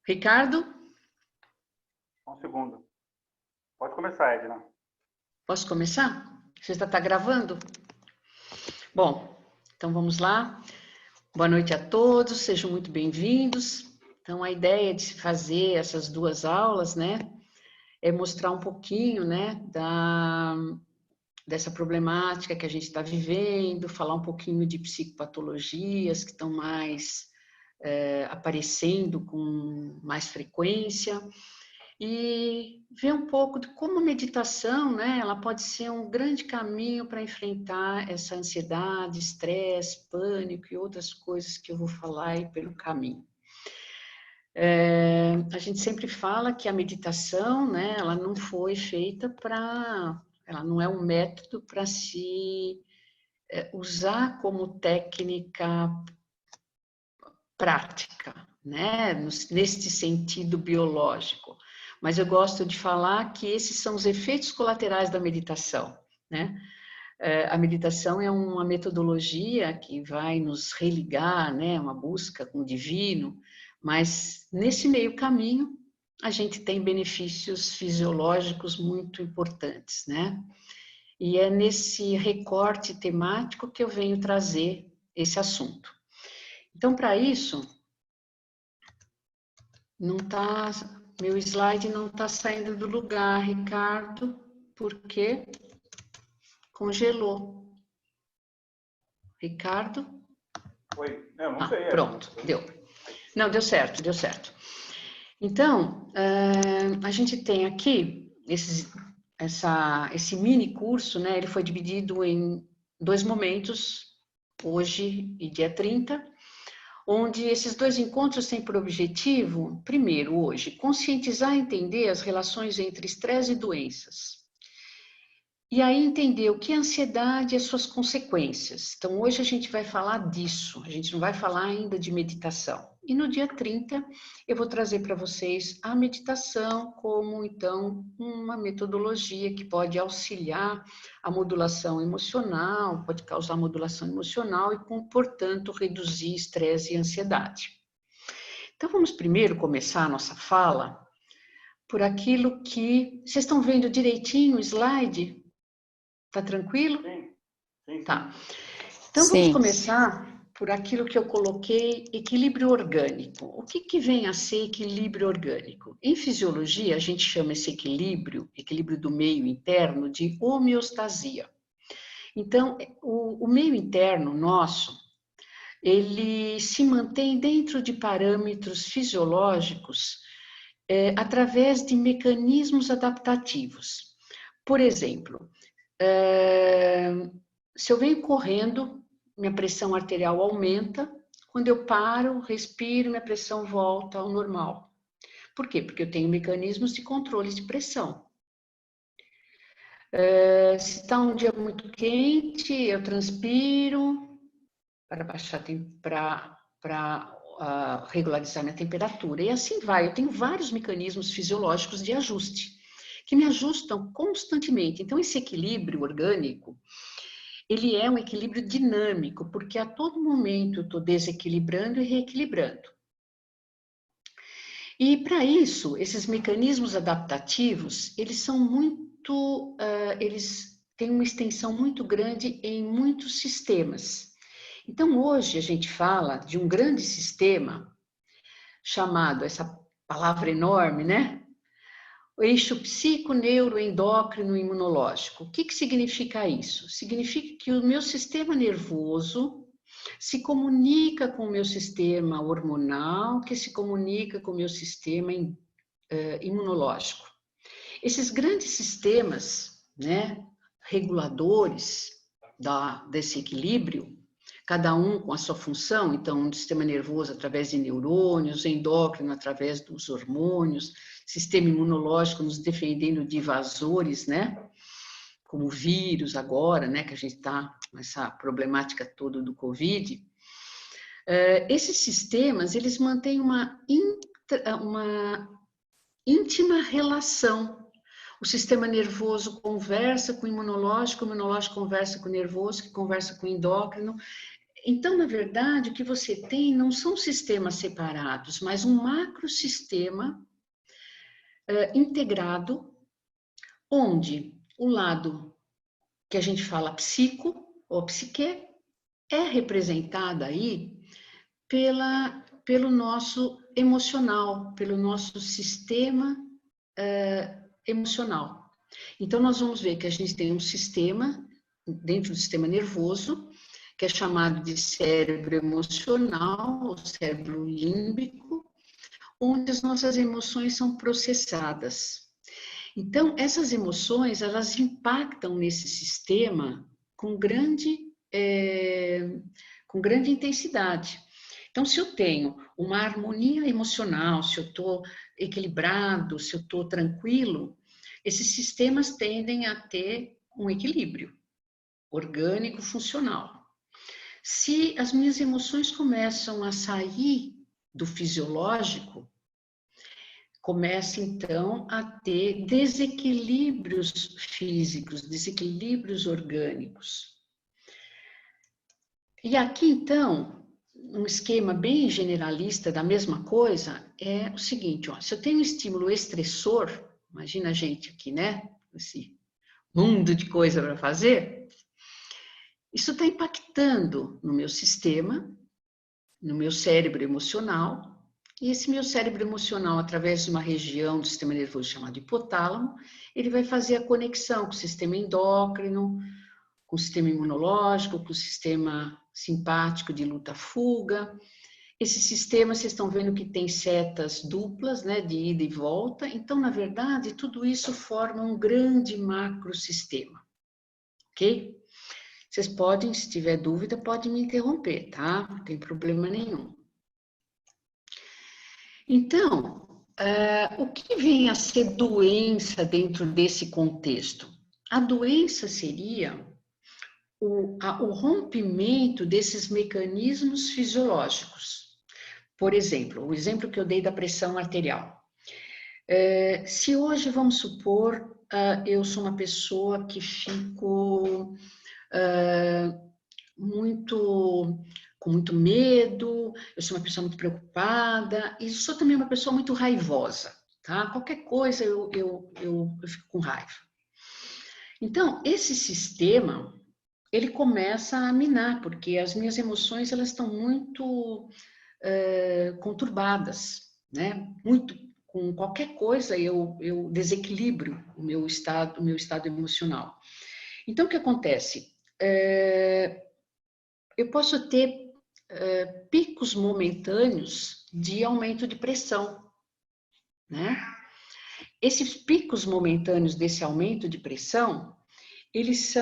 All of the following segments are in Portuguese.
Ricardo? Um segundo. Pode começar, Edna. Posso começar? Você já está gravando? Bom, então vamos lá. Boa noite a todos, sejam muito bem-vindos. Então, a ideia de se fazer essas duas aulas, né, é mostrar um pouquinho, né, dessa problemática que a gente está vivendo, falar um pouquinho de psicopatologias que estão mais aparecendo com mais frequência, e ver um pouco de como a meditação, né, ela pode ser um grande caminho para enfrentar essa ansiedade, estresse, pânico e outras coisas que eu vou falar aí pelo caminho. A gente sempre fala que a meditação, né, ela não foi feita para, ela não é um método para se usar como técnica prática, né, neste sentido biológico. Mas eu gosto de falar que esses são os efeitos colaterais da meditação, né? A meditação é uma metodologia que vai nos religar, né? Uma busca com o divino, mas nesse meio caminho a gente tem benefícios fisiológicos muito importantes, né? E é nesse recorte temático que eu venho trazer esse assunto. Então, para isso, meu slide não está saindo do lugar, Ricardo, porque congelou. Ricardo? Oi, eu não sei. Pronto, deu. Não, deu certo, deu certo. Então, a gente tem aqui esse mini curso, né? Ele foi dividido em 2 momentos, hoje e dia 30, onde esses 2 encontros têm por objetivo, primeiro, hoje, conscientizar e entender as relações entre estresse e doenças. E aí entender o que é ansiedade e as suas consequências. Então, hoje a gente vai falar disso, a gente não vai falar ainda de meditação. E no dia 30, eu vou trazer para vocês a meditação como, então, uma metodologia que pode auxiliar a modulação emocional, pode causar modulação emocional e, portanto, reduzir estresse e ansiedade. Então, vamos primeiro começar a nossa fala por aquilo que... Vocês estão vendo direitinho o slide? Tá tranquilo? Sim. Tá. Então, vamos começar por aquilo que eu coloquei, equilíbrio orgânico. O que vem a ser equilíbrio orgânico? Em fisiologia, a gente chama esse equilíbrio do meio interno, de homeostasia. Então, o meio interno nosso, ele se mantém dentro de parâmetros fisiológicos através de mecanismos adaptativos. Por exemplo, se eu venho correndo, minha pressão arterial aumenta, quando eu paro, respiro, minha pressão volta ao normal. Por quê? Porque eu tenho mecanismos de controle de pressão. Se está um dia muito quente, eu transpiro para baixar, para regularizar minha temperatura. E assim vai. Eu tenho vários mecanismos fisiológicos de ajuste, que me ajustam constantemente. Então, esse equilíbrio orgânico, ele é um equilíbrio dinâmico, porque a todo momento eu estou desequilibrando e reequilibrando. E para isso, esses mecanismos adaptativos, eles são muito, eles têm uma extensão muito grande em muitos sistemas. Então, hoje a gente fala de um grande sistema chamado, essa palavra enorme, né? O eixo psico, neuro, endócrino e imunológico. O que significa isso? Significa que o meu sistema nervoso se comunica com o meu sistema hormonal, que se comunica com o meu sistema imunológico. Esses grandes sistemas, né, reguladores desse equilíbrio, cada um com a sua função, então, o sistema nervoso através de neurônios, endócrino através dos hormônios, sistema imunológico nos defendendo de invasores, né? Como o vírus agora, né? Que a gente está com essa problemática toda do Covid. Esses sistemas, eles mantêm uma íntima relação. O sistema nervoso conversa com o imunológico conversa com o nervoso, que conversa com o endócrino. Então, na verdade, o que você tem não são sistemas separados, mas um macrosistema integrado, onde o lado que a gente fala psico ou psique é representada aí pelo nosso emocional, pelo nosso sistema emocional. Então, nós vamos ver que a gente tem um sistema, dentro do sistema nervoso, que é chamado de cérebro emocional, ou cérebro límbico, onde as nossas emoções são processadas. Então, essas emoções, elas impactam nesse sistema com grande intensidade. Então, se eu tenho uma harmonia emocional, se eu estou equilibrado, se eu estou tranquilo, esses sistemas tendem a ter um equilíbrio orgânico, funcional. Se as minhas emoções começam a sair do fisiológico, começa então a ter desequilíbrios físicos, desequilíbrios orgânicos. E aqui então, um esquema bem generalista da mesma coisa é o seguinte, ó, se eu tenho um estímulo estressor, imagina a gente aqui, né? Esse mundo de coisa para fazer, isso está impactando no meu sistema, no meu cérebro emocional, e esse meu cérebro emocional, através de uma região do sistema nervoso chamada hipotálamo, ele vai fazer a conexão com o sistema endócrino, com o sistema imunológico, com o sistema simpático de luta-fuga. Esse sistema, vocês estão vendo que tem setas duplas, né, de ida e volta. Então, na verdade, tudo isso forma um grande macrosistema, ok? Vocês podem, se tiver dúvida, podem me interromper, tá? Não tem problema nenhum. Então, o que vem a ser doença dentro desse contexto? A doença seria o rompimento desses mecanismos fisiológicos. Por exemplo, o exemplo que eu dei da pressão arterial. Se hoje, vamos supor, eu sou uma pessoa que fico com muito medo, eu sou uma pessoa muito preocupada e sou também uma pessoa muito raivosa, tá? Qualquer coisa eu fico com raiva. Então, esse sistema, ele começa a minar, porque as minhas emoções, elas estão muito conturbadas, né? Muito, com qualquer coisa eu desequilibro o meu estado emocional. Então, o que acontece? Eu posso ter picos momentâneos de aumento de pressão, né? Esses picos momentâneos desse aumento de pressão, eles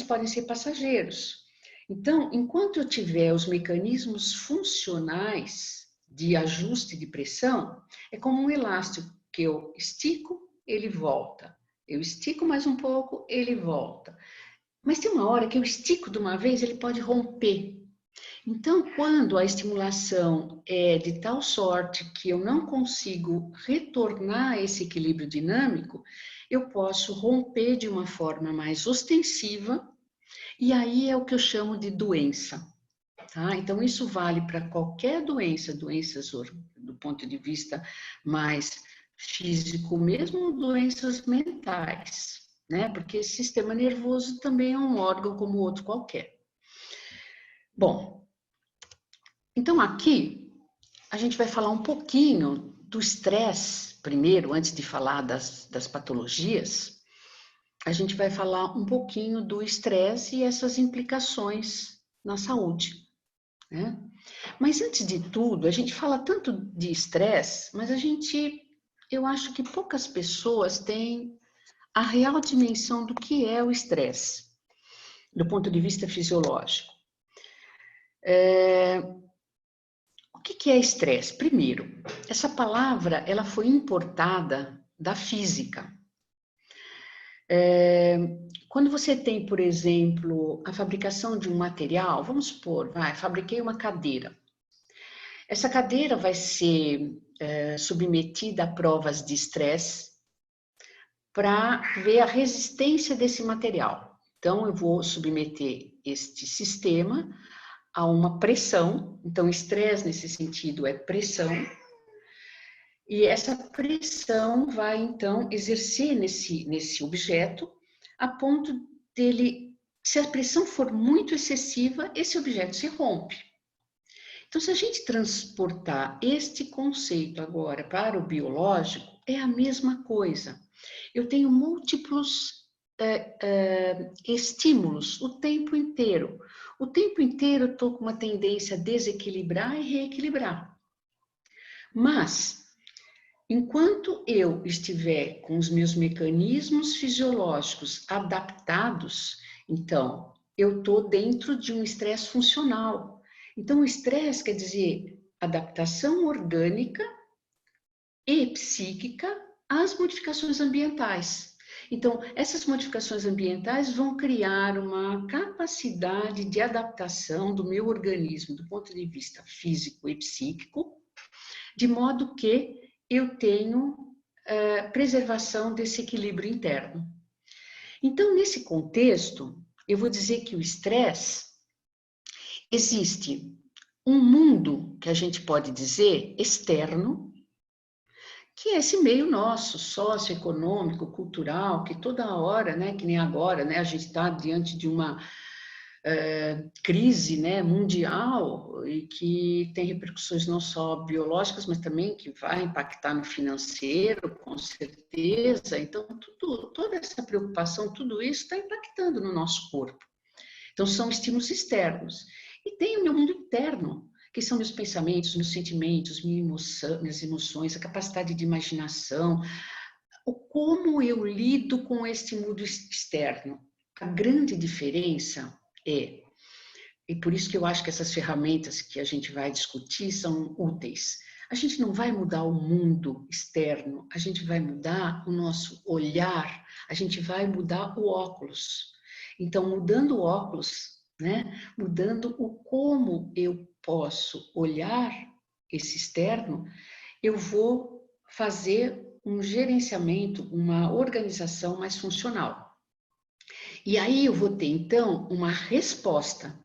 podem ser passageiros. Então, enquanto eu tiver os mecanismos funcionais de ajuste de pressão, é como um elástico que eu estico, ele volta. Eu estico mais um pouco, ele volta. Mas tem uma hora que eu estico de uma vez, ele pode romper. Então, quando a estimulação é de tal sorte que eu não consigo retornar a esse equilíbrio dinâmico, eu posso romper de uma forma mais ostensiva, e aí é o que eu chamo de doença. Tá? Então, isso vale para qualquer doença, doenças do ponto de vista mais físico, mesmo doenças mentais, né? Porque esse sistema nervoso também é um órgão como outro qualquer. Bom, então aqui a gente vai falar um pouquinho do estresse, primeiro, antes de falar das patologias, a gente vai falar um pouquinho do estresse e essas implicações na saúde, né? Mas antes de tudo, a gente fala tanto de estresse, mas eu acho que poucas pessoas têm a real dimensão do que é o estresse, do ponto de vista fisiológico. O que é estresse? Primeiro, essa palavra ela foi importada da física. Quando você tem, por exemplo, a fabricação de um material, vamos supor, fabriquei uma cadeira. Essa cadeira vai ser submetida a provas de estresse para ver a resistência desse material. Então, eu vou submeter este sistema a uma pressão. Então, estresse, nesse sentido, é pressão. E essa pressão vai, então, exercer nesse objeto, a ponto dele, se a pressão for muito excessiva, esse objeto se rompe. Então, se a gente transportar este conceito agora para o biológico, é a mesma coisa. Eu tenho múltiplos estímulos o tempo inteiro. O tempo inteiro eu estou com uma tendência a desequilibrar e reequilibrar. Mas, enquanto eu estiver com os meus mecanismos fisiológicos adaptados, então, eu estou dentro de um estresse funcional. Então, o estresse quer dizer adaptação orgânica e psíquica às modificações ambientais. Então, essas modificações ambientais vão criar uma capacidade de adaptação do meu organismo, do ponto de vista físico e psíquico, de modo que eu tenho preservação desse equilíbrio interno. Então, nesse contexto, eu vou dizer que o estresse, existe um mundo, que a gente pode dizer, externo, que é esse meio nosso, socioeconômico, cultural, que toda hora, né, que nem agora, né, a gente está diante de uma crise, né, mundial, e que tem repercussões não só biológicas, mas também que vai impactar no financeiro, com certeza. Então, toda essa preocupação, tudo isso está impactando no nosso corpo. Então, são estímulos externos. E tem o meu mundo interno, que são meus pensamentos, meus sentimentos, minhas emoções, a capacidade de imaginação, o como eu lido com este mundo externo. A grande diferença é, e por isso que eu acho que essas ferramentas que a gente vai discutir são úteis. A gente não vai mudar o mundo externo, a gente vai mudar o nosso olhar, a gente vai mudar o óculos. Então, mudando o óculos, né? Mudando o como eu posso olhar esse externo, eu vou fazer um gerenciamento, uma organização mais funcional. E aí eu vou ter, então, uma resposta.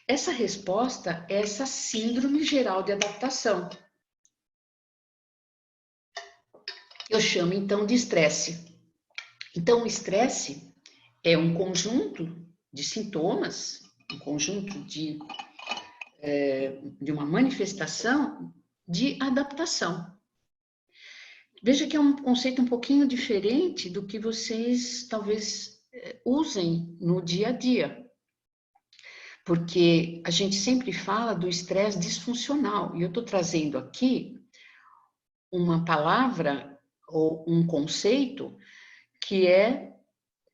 Essa resposta é essa síndrome geral de adaptação. Eu chamo, então, de estresse. Então, o estresse é um conjunto de sintomas, um conjunto de uma manifestação de adaptação. Veja que é um conceito um pouquinho diferente do que vocês talvez usem no dia a dia. Porque a gente sempre fala do estresse disfuncional, e eu estou trazendo aqui uma palavra ou um conceito que é,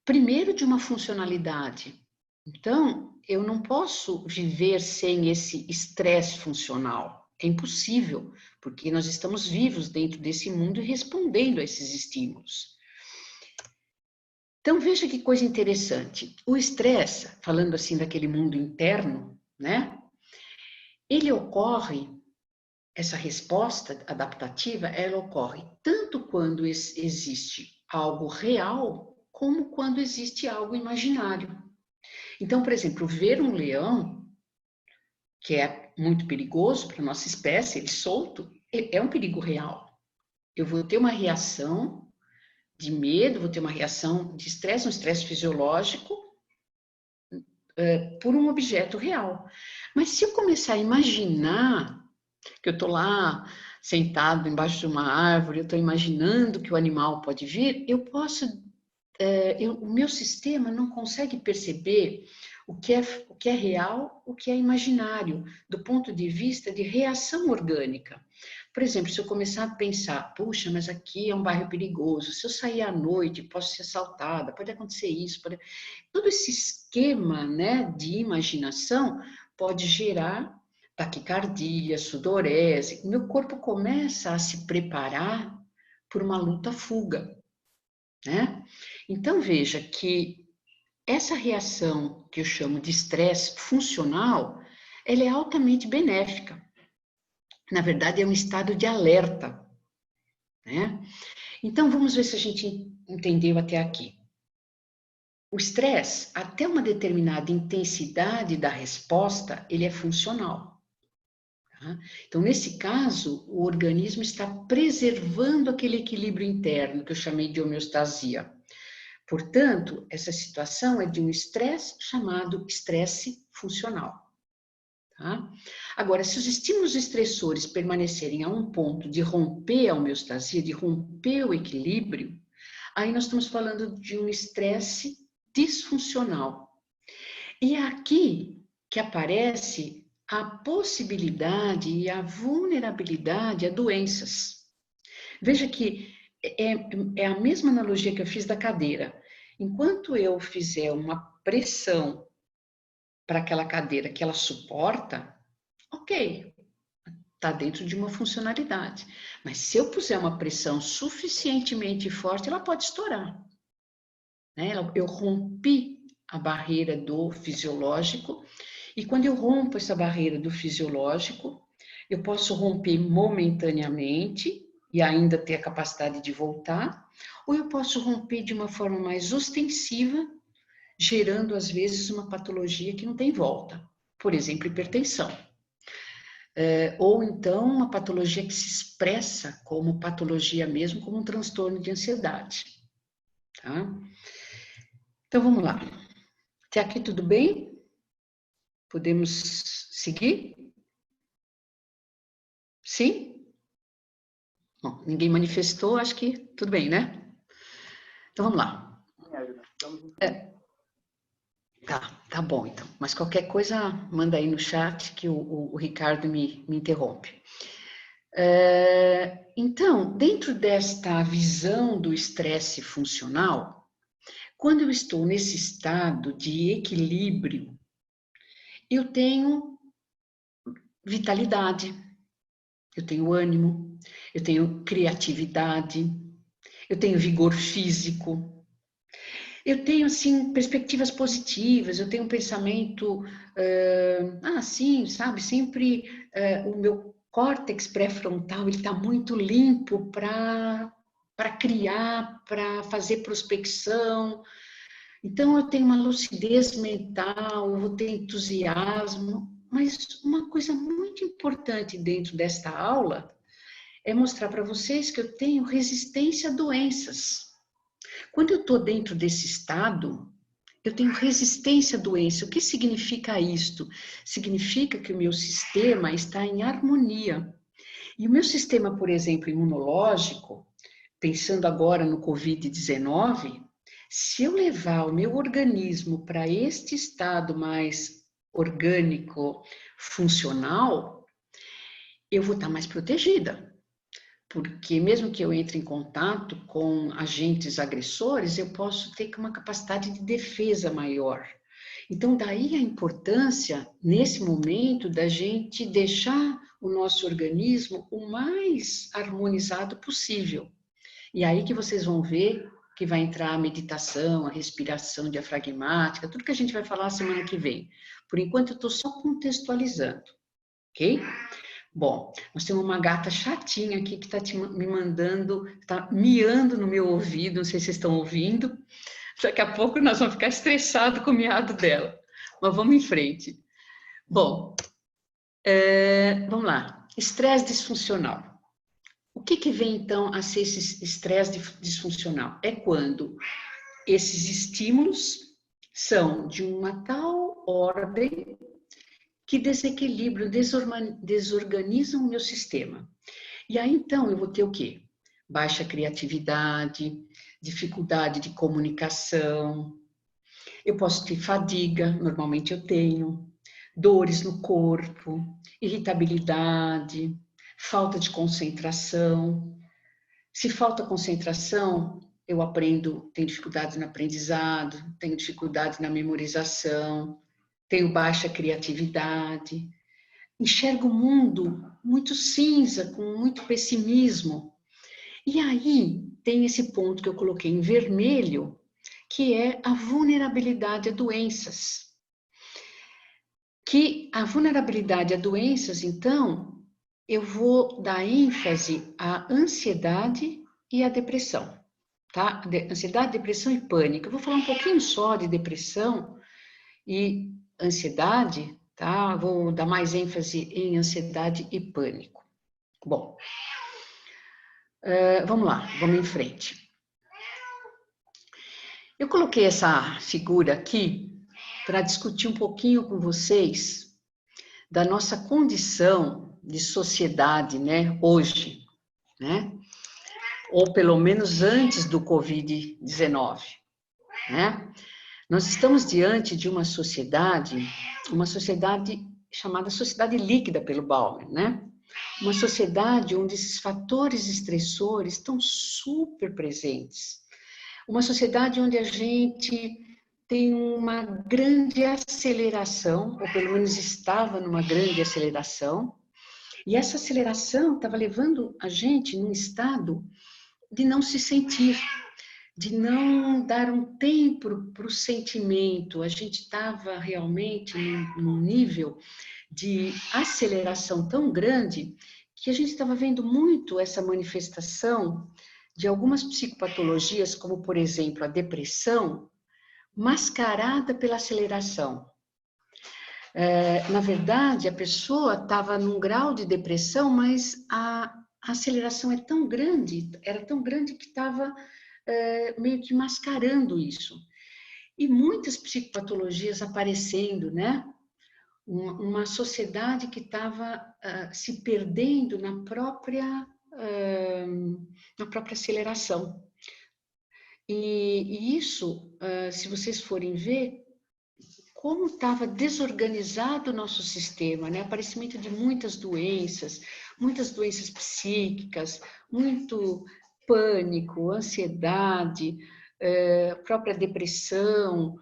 primeiro, de uma funcionalidade. Então, eu não posso viver sem esse estresse funcional. É impossível, porque nós estamos vivos dentro desse mundo e respondendo a esses estímulos. Então, veja que coisa interessante. O estresse, falando assim daquele mundo interno, né? Ele ocorre, essa resposta adaptativa, ela ocorre tanto quando existe algo real, como quando existe algo imaginário. Então, por exemplo, ver um leão, que é muito perigoso para a nossa espécie, ele solto, é um perigo real. Eu vou ter uma reação de medo, vou ter uma reação de estresse, um estresse fisiológico, por um objeto real. Mas se eu começar a imaginar que eu estou lá sentado embaixo de uma árvore, eu estou imaginando que o animal pode vir, eu posso, o meu sistema não consegue perceber o que é real, o que é imaginário, do ponto de vista de reação orgânica. Por exemplo, se eu começar a pensar, puxa, mas aqui é um bairro perigoso, se eu sair à noite, posso ser assaltada, pode acontecer isso, todo esse esquema, né, de imaginação pode gerar taquicardia, sudorese. Meu corpo começa a se preparar por uma luta-fuga, né? Então, veja que essa reação que eu chamo de estresse funcional, ela é altamente benéfica. Na verdade, é um estado de alerta, né? Então, vamos ver se a gente entendeu até aqui. O estresse, até uma determinada intensidade da resposta, ele é funcional. Tá? Então, nesse caso, o organismo está preservando aquele equilíbrio interno, que eu chamei de homeostasia. Portanto, essa situação é de um estresse chamado estresse funcional. Tá? Agora, se os estímulos estressores permanecerem a um ponto de romper a homeostasia, de romper o equilíbrio, aí nós estamos falando de um estresse disfuncional. E é aqui que aparece a possibilidade e a vulnerabilidade a doenças. Veja que é a mesma analogia que eu fiz da cadeira. Enquanto eu fizer uma pressão para aquela cadeira que ela suporta, ok, está dentro de uma funcionalidade. Mas se eu puser uma pressão suficientemente forte, ela pode estourar. Né? Eu rompi a barreira do fisiológico, e quando eu rompo essa barreira do fisiológico, eu posso romper momentaneamente e ainda ter a capacidade de voltar, ou eu posso romper de uma forma mais ostensiva, gerando, às vezes, uma patologia que não tem volta. Por exemplo, hipertensão. Ou então uma patologia que se expressa como patologia mesmo, como um transtorno de ansiedade. Tá? Então, vamos lá. Até aqui tudo bem? Podemos seguir? Sim? Bom, ninguém manifestou, acho que tudo bem, né? Então, vamos lá. Tá bom, então. Mas qualquer coisa, manda aí no chat que o Ricardo me interrompe. Então, dentro desta visão do estresse funcional, quando eu estou nesse estado de equilíbrio, eu tenho vitalidade, eu tenho ânimo, eu tenho criatividade, eu tenho vigor físico, eu tenho, assim, perspectivas positivas, eu tenho um pensamento, sim, sabe, sempre o meu córtex pré-frontal, ele está muito limpo para criar, para fazer prospecção. Então, eu tenho uma lucidez mental, eu vou ter entusiasmo, mas uma coisa muito importante dentro desta aula é mostrar para vocês que eu tenho resistência a doenças. Quando eu estou dentro desse estado, eu tenho resistência à doença. O que significa isto? Significa que o meu sistema está em harmonia. E o meu sistema, por exemplo, imunológico, pensando agora no Covid-19, se eu levar o meu organismo para este estado mais orgânico, funcional, eu vou estar mais protegida. Porque mesmo que eu entre em contato com agentes agressores, eu posso ter uma capacidade de defesa maior. Então, daí a importância, nesse momento, da gente deixar o nosso organismo o mais harmonizado possível. E aí que vocês vão ver que vai entrar a meditação, a respiração diafragmática, tudo que a gente vai falar semana que vem. Por enquanto, eu estou só contextualizando, ok? Bom, nós temos uma gata chatinha aqui que está me mandando, está miando no meu ouvido, não sei se vocês estão ouvindo. Daqui a pouco nós vamos ficar estressados com o miado dela. Mas vamos em frente. Bom, vamos lá. Estresse disfuncional. O que vem, então, a ser esse estresse disfuncional? É quando esses estímulos são de uma tal ordem que desequilibram, desorganizam o meu sistema. E aí, então, eu vou ter o quê? Baixa criatividade, dificuldade de comunicação, eu posso ter fadiga, normalmente eu tenho, dores no corpo, irritabilidade, falta de concentração. Se falta concentração, eu aprendo, tenho dificuldade no aprendizado, tenho dificuldade na memorização, tenho baixa criatividade, enxergo o mundo muito cinza, com muito pessimismo. E aí tem esse ponto que eu coloquei em vermelho, que é a vulnerabilidade a doenças. Que a vulnerabilidade a doenças, então, eu vou dar ênfase à ansiedade e à depressão. tá? Ansiedade, depressão e pânico. Eu vou falar um pouquinho só de depressão e ansiedade, tá? Vou dar mais ênfase em ansiedade e pânico. Bom, vamos lá, vamos em frente. Eu coloquei essa figura aqui para discutir um pouquinho com vocês da nossa condição de sociedade, né, hoje, né? Ou pelo menos antes do Covid-19, né? Nós estamos diante de uma sociedade chamada sociedade líquida pelo Bauman, né? Uma sociedade onde esses fatores estressores estão super presentes. Uma sociedade onde a gente tem uma grande aceleração, ou pelo menos estava numa grande aceleração, e essa aceleração estava levando a gente num estado de não se sentir, de não dar um tempo para o sentimento. A gente estava realmente num nível de aceleração tão grande que a gente estava vendo muito essa manifestação de algumas psicopatologias, como, por exemplo, a depressão, mascarada pela aceleração. Na verdade, a pessoa estava num grau de depressão, mas a aceleração era tão grande que estava meio que mascarando isso. E muitas psicopatologias aparecendo, né? Uma sociedade que estava se perdendo na própria aceleração. E isso, se vocês forem ver, como estava desorganizado o nosso sistema, né? Aparecimento de muitas doenças psíquicas, muito pânico, ansiedade, própria depressão,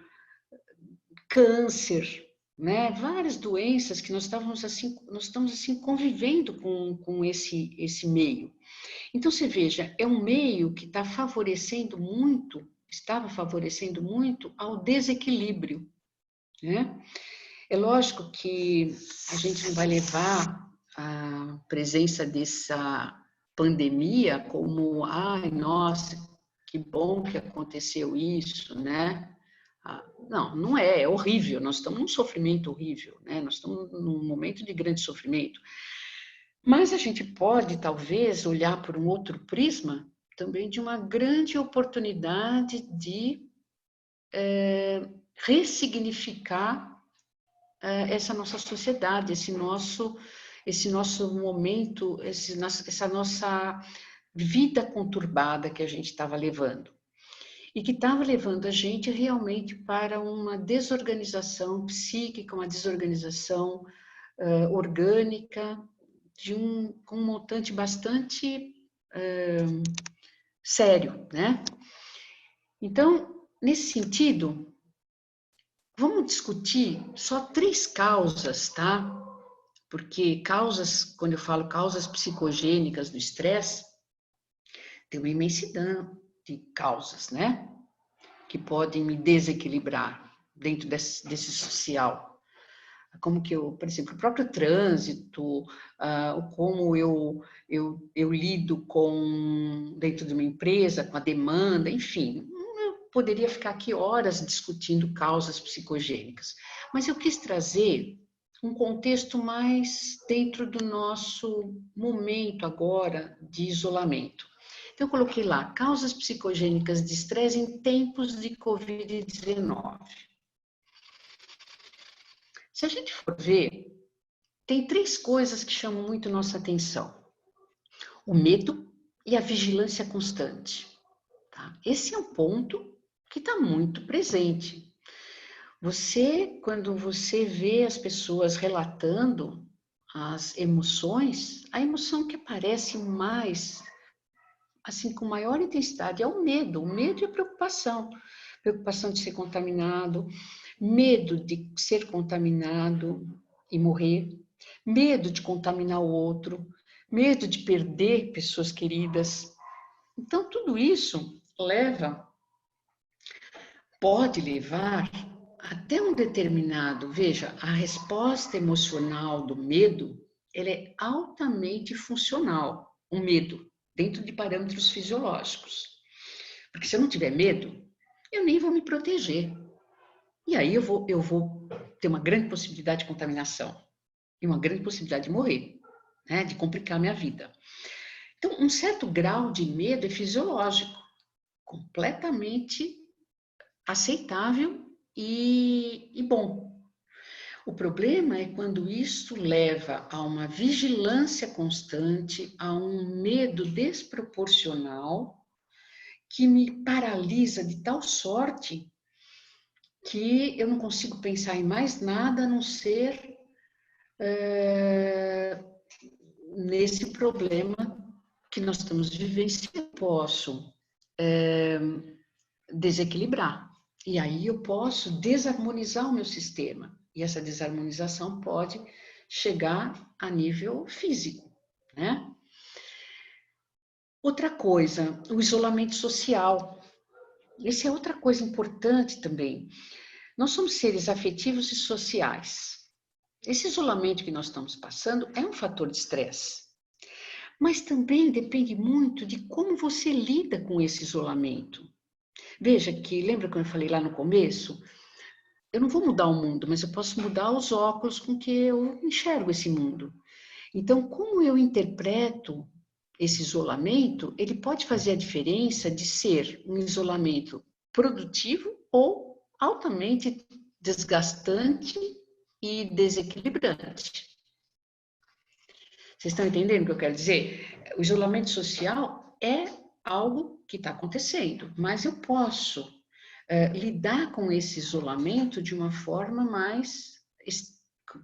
câncer, né? Várias doenças que nós estamos assim convivendo com esse meio. Então você veja, é um meio que estava favorecendo muito ao desequilíbrio, né? É lógico que a gente não vai levar a presença dessa pandemia como, ai, nossa, que bom que aconteceu isso, né? Não, não é, é horrível, nós estamos num sofrimento horrível, né? Nós estamos num momento de grande sofrimento. Mas a gente pode, talvez, olhar por um outro prisma também de uma grande oportunidade de ressignificar essa nossa sociedade, esse nosso momento, essa nossa vida conturbada que a gente estava levando. E que estava levando a gente realmente para uma desorganização psíquica, uma desorganização orgânica, com um montante bastante sério, né? Então, nesse sentido, vamos discutir só 3 causas, tá? Porque quando eu falo causas psicogênicas do estresse, tem uma imensidão de causas, né? Que podem me desequilibrar dentro desse social. Como que por exemplo, o próprio trânsito, como eu lido dentro de uma empresa, com a demanda, enfim. Eu poderia ficar aqui horas discutindo causas psicogênicas, mas eu quis trazer um contexto mais dentro do nosso momento agora de isolamento. Então, eu coloquei lá, causas psicogênicas de estresse em tempos de Covid-19. Se a gente for ver, tem 3 coisas que chamam muito nossa atenção. O medo e a vigilância constante. Tá? Esse é um ponto que está muito presente. Quando você vê as pessoas relatando as emoções, a emoção que aparece mais, assim, com maior intensidade, é o medo e a preocupação. Preocupação de ser contaminado, medo de ser contaminado e morrer, medo de contaminar o outro, medo de perder pessoas queridas. Então, tudo isso pode levar até um determinado, veja, a resposta emocional do medo, ela é altamente funcional, o medo, dentro de parâmetros fisiológicos. Porque se eu não tiver medo, eu nem vou me proteger. E aí eu vou ter uma grande possibilidade de contaminação e uma grande possibilidade de morrer, né? De complicar a minha vida. Então, um certo grau de medo é fisiológico, completamente aceitável e bom. O problema é quando isso leva a uma vigilância constante, a um medo desproporcional que me paralisa de tal sorte que eu não consigo pensar em mais nada a não ser nesse problema que nós estamos vivenciando. Eu posso desequilibrar. E aí eu posso desarmonizar o meu sistema. E essa desarmonização pode chegar a nível físico, né? Outra coisa, o isolamento social. Essa é outra coisa importante também. Nós somos seres afetivos e sociais. Esse isolamento que nós estamos passando é um fator de estresse. Mas também depende muito de como você lida com esse isolamento. Veja que, lembra quando eu falei lá no começo? Eu não vou mudar o mundo, mas eu posso mudar os óculos com que eu enxergo esse mundo. Então, como eu interpreto esse isolamento, ele pode fazer a diferença de ser um isolamento produtivo ou altamente desgastante e desequilibrante. Vocês estão entendendo o que eu quero dizer? O isolamento social é algo que está acontecendo, mas eu posso lidar com esse isolamento de uma forma mais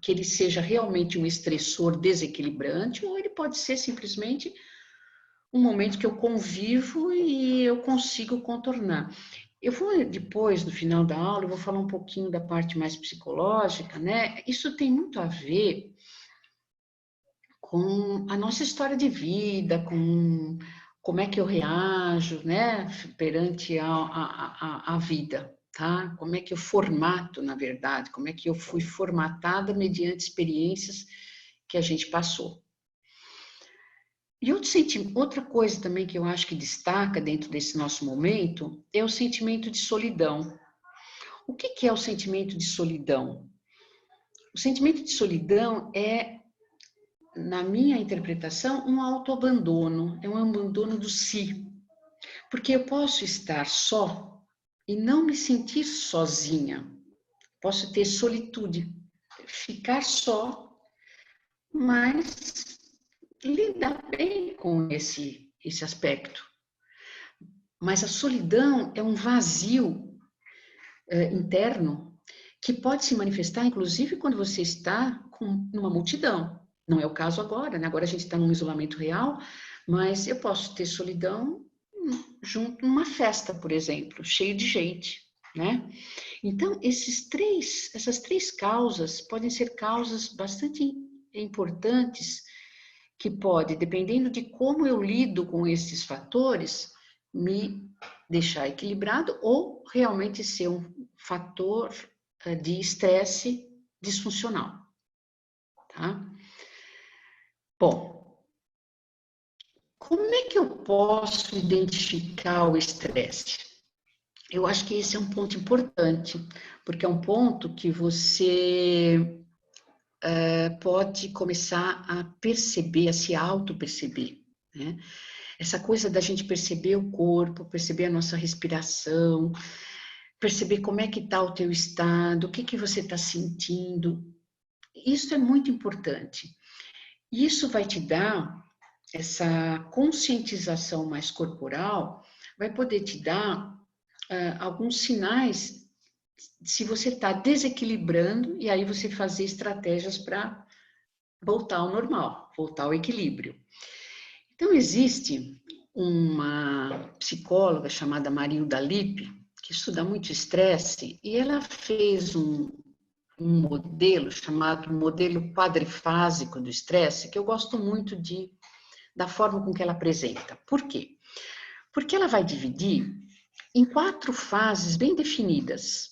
que ele seja realmente um estressor desequilibrante, ou ele pode ser simplesmente um momento que eu convivo e eu consigo contornar. Eu vou, depois, no final da aula, eu vou falar um pouquinho da parte mais psicológica, né? Isso tem muito a ver com a nossa história de vida, com como é que eu reajo, né, perante a vida, tá? Como é que eu formato, na verdade, como é que eu fui formatada mediante experiências que a gente passou. E outra coisa também que eu acho que destaca dentro desse nosso momento é o sentimento de solidão. O que é o sentimento de solidão? O sentimento de solidão é, na minha interpretação, um autoabandono, é um abandono do si. Porque eu posso estar só e não me sentir sozinha. Posso ter solitude, ficar só, mas lidar bem com esse aspecto. Mas a solidão é um vazio interno que pode se manifestar, inclusive, quando você está numa multidão. Não é o caso agora, né? Agora a gente está num isolamento real, mas eu posso ter solidão junto numa festa, por exemplo, cheio de gente, né? Então, essas três causas podem ser causas bastante importantes que pode, dependendo de como eu lido com esses fatores, me deixar equilibrado ou realmente ser um fator de estresse disfuncional, tá? Bom, como é que eu posso identificar o estresse? Eu acho que esse é um ponto importante, porque é um ponto que você pode começar a perceber, a se auto-perceber, né? Essa coisa da gente perceber o corpo, perceber a nossa respiração, perceber como é que está o teu estado, o que que você está sentindo. Isso é muito importante. Isso vai te dar, essa conscientização mais corporal, vai poder te dar alguns sinais se você está desequilibrando e aí você fazer estratégias para voltar ao normal, voltar ao equilíbrio. Então, existe uma psicóloga chamada Marilda Lippe, que estuda muito estresse, e ela fez um modelo chamado modelo quadrifásico do estresse, que eu gosto muito da forma com que ela apresenta. Por quê? Porque ela vai dividir em 4 fases bem definidas.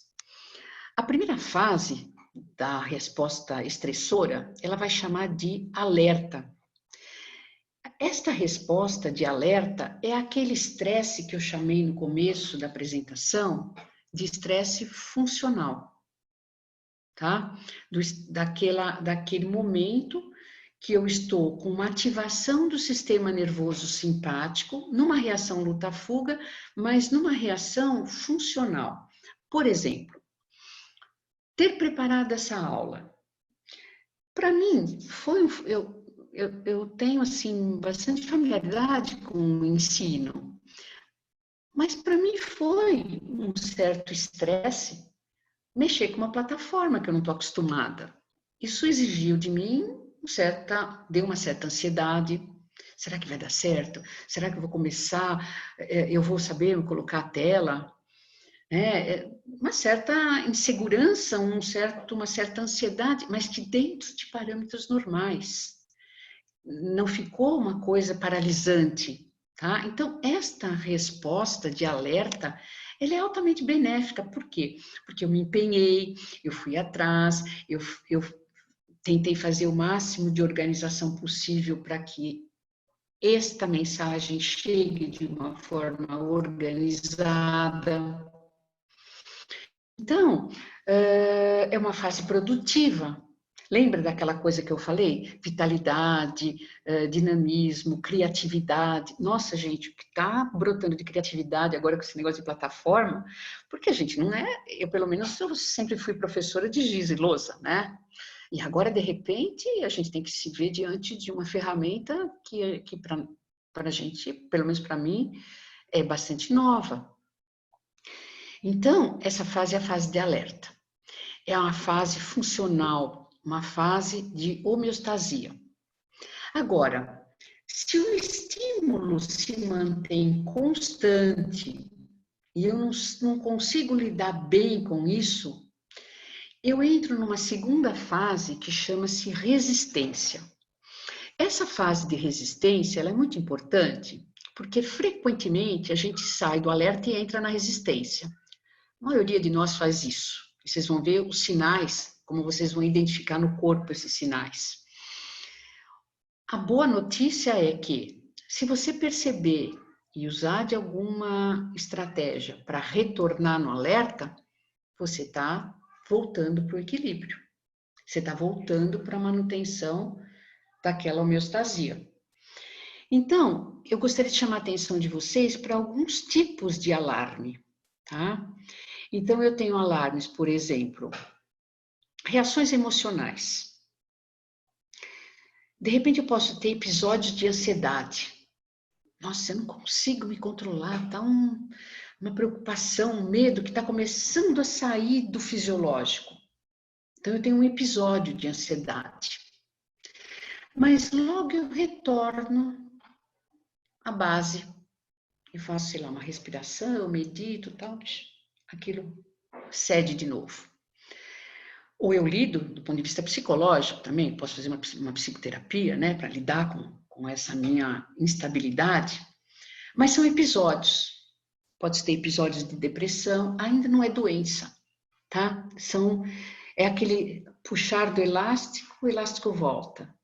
A primeira fase da resposta estressora, ela vai chamar de alerta. Esta resposta de alerta é aquele estresse que eu chamei no começo da apresentação de estresse funcional, tá? Daquele momento que eu estou com uma ativação do sistema nervoso simpático, numa reação luta-fuga, mas numa reação funcional. Por exemplo, ter preparado essa aula. Para mim, eu tenho assim bastante familiaridade com o ensino, mas para mim foi um certo estresse mexer com uma plataforma que eu não estou acostumada. Isso exigiu de mim deu uma certa ansiedade. Será que vai dar certo? Será que eu vou começar? Eu vou saber colocar a tela? Uma certa insegurança, uma certa ansiedade, mas que dentro de parâmetros normais. Não ficou uma coisa paralisante, tá? Então, esta resposta de alerta, ela é altamente benéfica. Por quê? Porque eu me empenhei, eu fui atrás, eu tentei fazer o máximo de organização possível para que esta mensagem chegue de uma forma organizada. Então, é uma fase produtiva. Lembra daquela coisa que eu falei? Vitalidade, dinamismo, criatividade. Nossa, gente, o que está brotando de criatividade agora com esse negócio de plataforma, porque a gente não é, eu pelo menos eu sempre fui professora de giz e lousa, né? E agora, de repente, a gente tem que se ver diante de uma ferramenta que para a gente, pelo menos para mim, é bastante nova. Então, essa fase é a fase de alerta. É uma fase funcional, uma fase de homeostasia. Agora, se o estímulo se mantém constante e eu não consigo lidar bem com isso, eu entro numa segunda fase que chama-se resistência. Essa fase de resistência ela é muito importante porque frequentemente a gente sai do alerta e entra na resistência. A maioria de nós faz isso. E vocês vão ver os sinais, como vocês vão identificar no corpo esses sinais. A boa notícia é que, se você perceber e usar de alguma estratégia para retornar no alerta, você está voltando para o equilíbrio. Você está voltando para a manutenção daquela homeostasia. Então, eu gostaria de chamar a atenção de vocês para alguns tipos de alarme, tá? Então, eu tenho alarmes, por exemplo, reações emocionais. De repente, eu posso ter episódios de ansiedade. Nossa, eu não consigo me controlar, tá uma preocupação, um medo que está começando a sair do fisiológico. Então, eu tenho um episódio de ansiedade. Mas logo eu retorno à base. Eu faço, sei lá, uma respiração, medito, tal, aquilo cede de novo. Ou eu lido, do ponto de vista psicológico também, posso fazer uma psicoterapia, né, para lidar com essa minha instabilidade, mas são episódios. Pode ter episódios de depressão, ainda não é doença, tá? É aquele puxar do elástico, o elástico volta,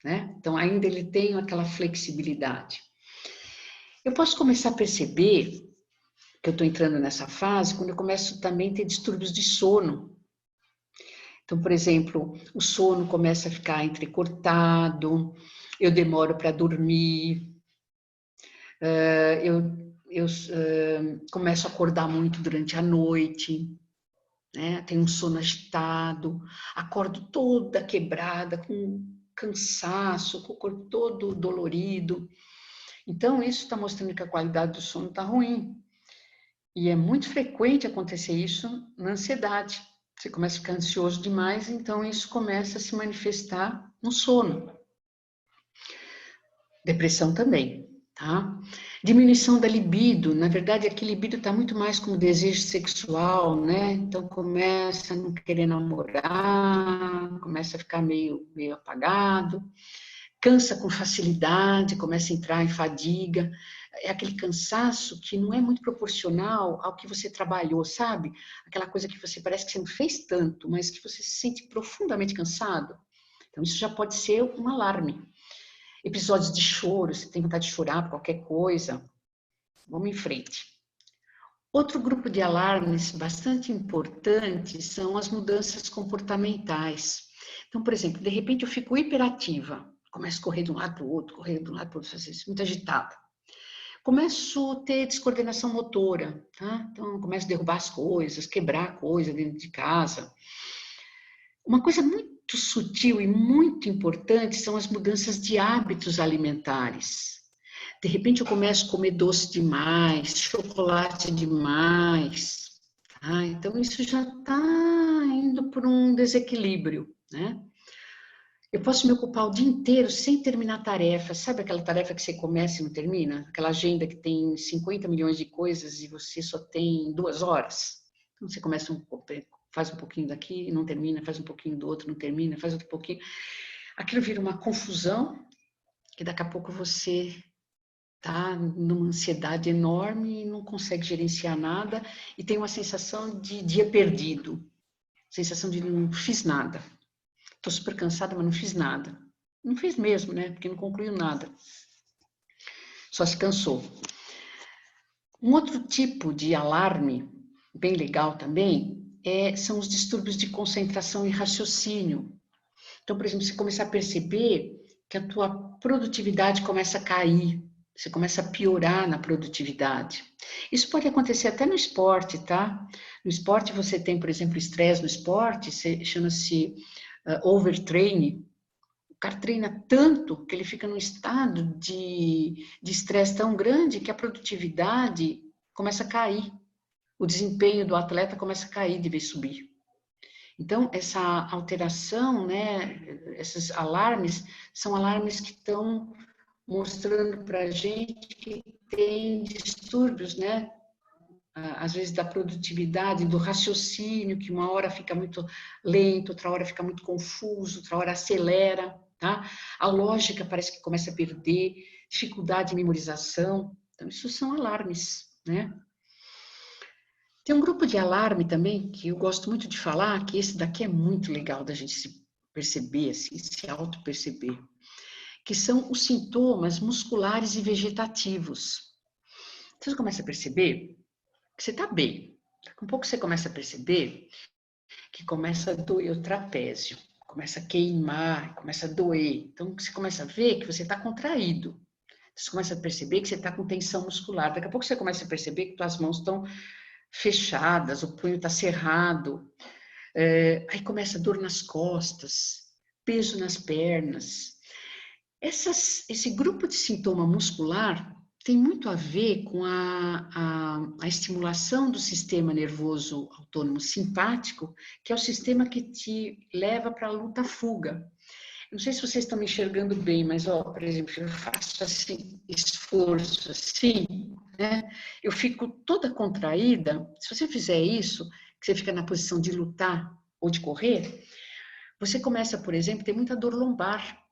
né? Então, ainda ele tem aquela flexibilidade. Eu posso começar a perceber que eu estou entrando nessa fase quando eu começo também a ter distúrbios de sono. Então, por exemplo, o sono começa a ficar entrecortado, eu demoro para dormir, eu começo a acordar muito durante a noite, né? Tenho um sono agitado, acordo toda quebrada, com cansaço, com o corpo todo dolorido. Então, isso está mostrando que a qualidade do sono está ruim. E é muito frequente acontecer isso na ansiedade. Você começa a ficar ansioso demais, então isso começa a se manifestar no sono. Depressão também, tá? Diminuição da libido. Na verdade, aqui libido está muito mais como desejo sexual, né? Então começa a não querer namorar, começa a ficar meio apagado, cansa com facilidade, começa a entrar em fadiga. É aquele cansaço que não é muito proporcional ao que você trabalhou, sabe? Aquela coisa que você parece que você não fez tanto, mas que você se sente profundamente cansado. Então, isso já pode ser um alarme. Episódios de choro, você tem vontade de chorar por qualquer coisa. Vamos em frente. Outro grupo de alarmes bastante importante são as mudanças comportamentais. Então, por exemplo, de repente eu fico hiperativa, começo a correr de um lado para o outro, correr de um lado para o outro, fazer isso, muito agitada. Começo a ter descoordenação motora, tá? Então, começo a derrubar as coisas, quebrar coisa dentro de casa. Uma coisa muito sutil e muito importante são as mudanças de hábitos alimentares. De repente eu começo a comer doce demais, chocolate demais. Tá? Então isso já está indo por um desequilíbrio, né? Eu posso me ocupar o dia inteiro sem terminar tarefa. Sabe aquela tarefa que você começa e não termina? Aquela agenda que tem 50 milhões de coisas e você só tem 2 horas? Então você começa faz um pouquinho daqui, não termina, faz um pouquinho do outro, não termina, faz outro pouquinho. Aquilo vira uma confusão que daqui a pouco você tá numa ansiedade enorme e não consegue gerenciar nada e tem uma sensação de dia perdido, sensação de não fiz nada. Estou super cansada, mas não fiz nada. Não fiz mesmo, né? Porque não concluiu nada. Só se cansou. Um outro tipo de alarme, bem legal também, são os distúrbios de concentração e raciocínio. Então, por exemplo, você começa a perceber que a tua produtividade começa a cair, você começa a piorar na produtividade. Isso pode acontecer até no esporte, tá? No esporte você tem, por exemplo, estresse no esporte, chama-se overtraining. O cara treina tanto que ele fica num estado de estresse tão grande que a produtividade começa a cair. O desempenho do atleta começa a cair de vez subir. Então, essa alteração, né, esses alarmes, são alarmes que estão mostrando para a gente que tem distúrbios, né, às vezes da produtividade, do raciocínio, que uma hora fica muito lento, outra hora fica muito confuso, outra hora acelera, tá? A lógica parece que começa a perder, dificuldade de memorização. Então, isso são alarmes, né? Tem um grupo de alarme também, que eu gosto muito de falar, que esse daqui é muito legal da gente se perceber, assim, se auto-perceber, que são os sintomas musculares e vegetativos. Você começa a perceber que você está bem. Daqui a pouco você começa a perceber que começa a doer o trapézio, começa a queimar, começa a doer. Então, você começa a ver que você está contraído. Você começa a perceber que você está com tensão muscular. Daqui a pouco você começa a perceber que suas mãos estão fechadas, o punho está cerrado. Aí começa a dor nas costas, peso nas pernas. Esse grupo de sintoma muscular tem muito a ver com a estimulação do sistema nervoso autônomo simpático, que é o sistema que te leva para a luta-fuga. Não sei se vocês estão me enxergando bem, mas, ó, por exemplo, eu faço assim, esforço assim, né? Eu fico toda contraída. Se você fizer isso, que você fica na posição de lutar ou de correr, você começa, por exemplo, a ter muita dor lombar.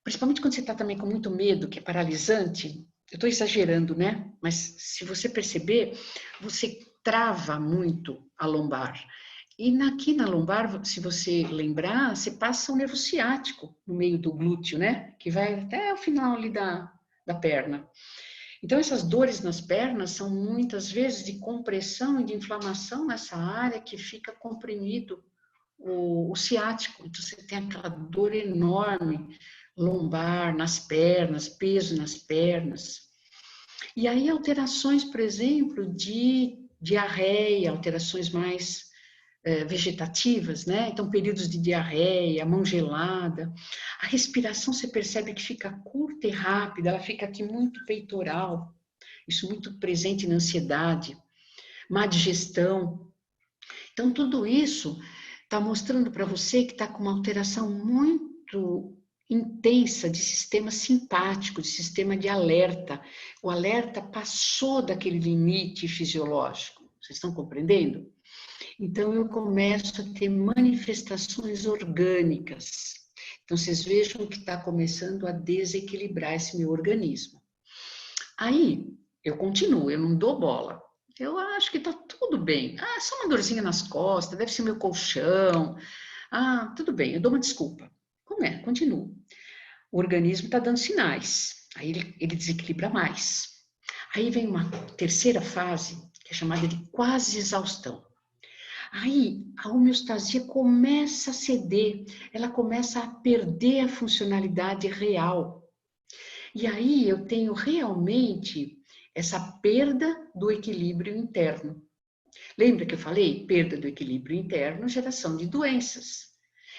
Principalmente quando você está também com muito medo, que é paralisante. Eu estou exagerando, né? Mas se você perceber, você trava muito a lombar. E aqui na lombar, se você lembrar, você passa o nervo ciático no meio do glúteo, né? Que vai até o final ali da perna. Então, essas dores nas pernas são muitas vezes de compressão e de inflamação nessa área que fica comprimido o ciático. Então, você tem aquela dor enorme lombar, nas pernas, peso nas pernas. E aí alterações, por exemplo, de diarreia, alterações mais vegetativas, né? Então, períodos de diarreia, mão gelada. A respiração, você percebe que fica curta e rápida, ela fica aqui muito peitoral. Isso muito presente na ansiedade. Má digestão. Então, tudo isso está mostrando para você que está com uma alteração muito intensa de sistema simpático, de sistema de alerta. O alerta passou daquele limite fisiológico. Vocês estão compreendendo? Então, eu começo a ter manifestações orgânicas. Então, vocês vejam que está começando a desequilibrar esse meu organismo. Aí, eu continuo, eu não dou bola. Eu acho que está tudo bem. Ah, só uma dorzinha nas costas, deve ser meu colchão. Ah, tudo bem, eu dou uma desculpa. Como é? Continuo. o organismo está dando sinais, aí ele desequilibra mais. Aí vem uma terceira fase, que é chamada de quase exaustão. Aí a homeostasia começa a ceder, ela começa a perder a funcionalidade real. E aí eu tenho realmente essa perda do equilíbrio interno. Lembra que eu falei? Perda do equilíbrio interno, geração de doenças.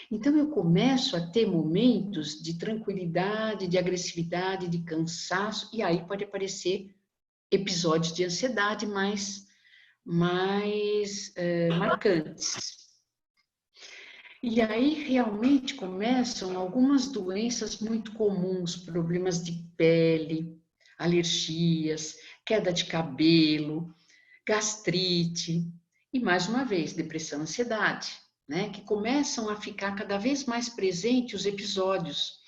Então eu começo a ter momentos de tranquilidade, de agressividade, de cansaço, e aí pode aparecer episódios de ansiedade mais marcantes. E aí realmente começam algumas doenças muito comuns, problemas de pele, alergias, queda de cabelo, gastrite e, mais uma vez, depressão, ansiedade, né? Que começam a ficar cada vez mais presentes os episódios.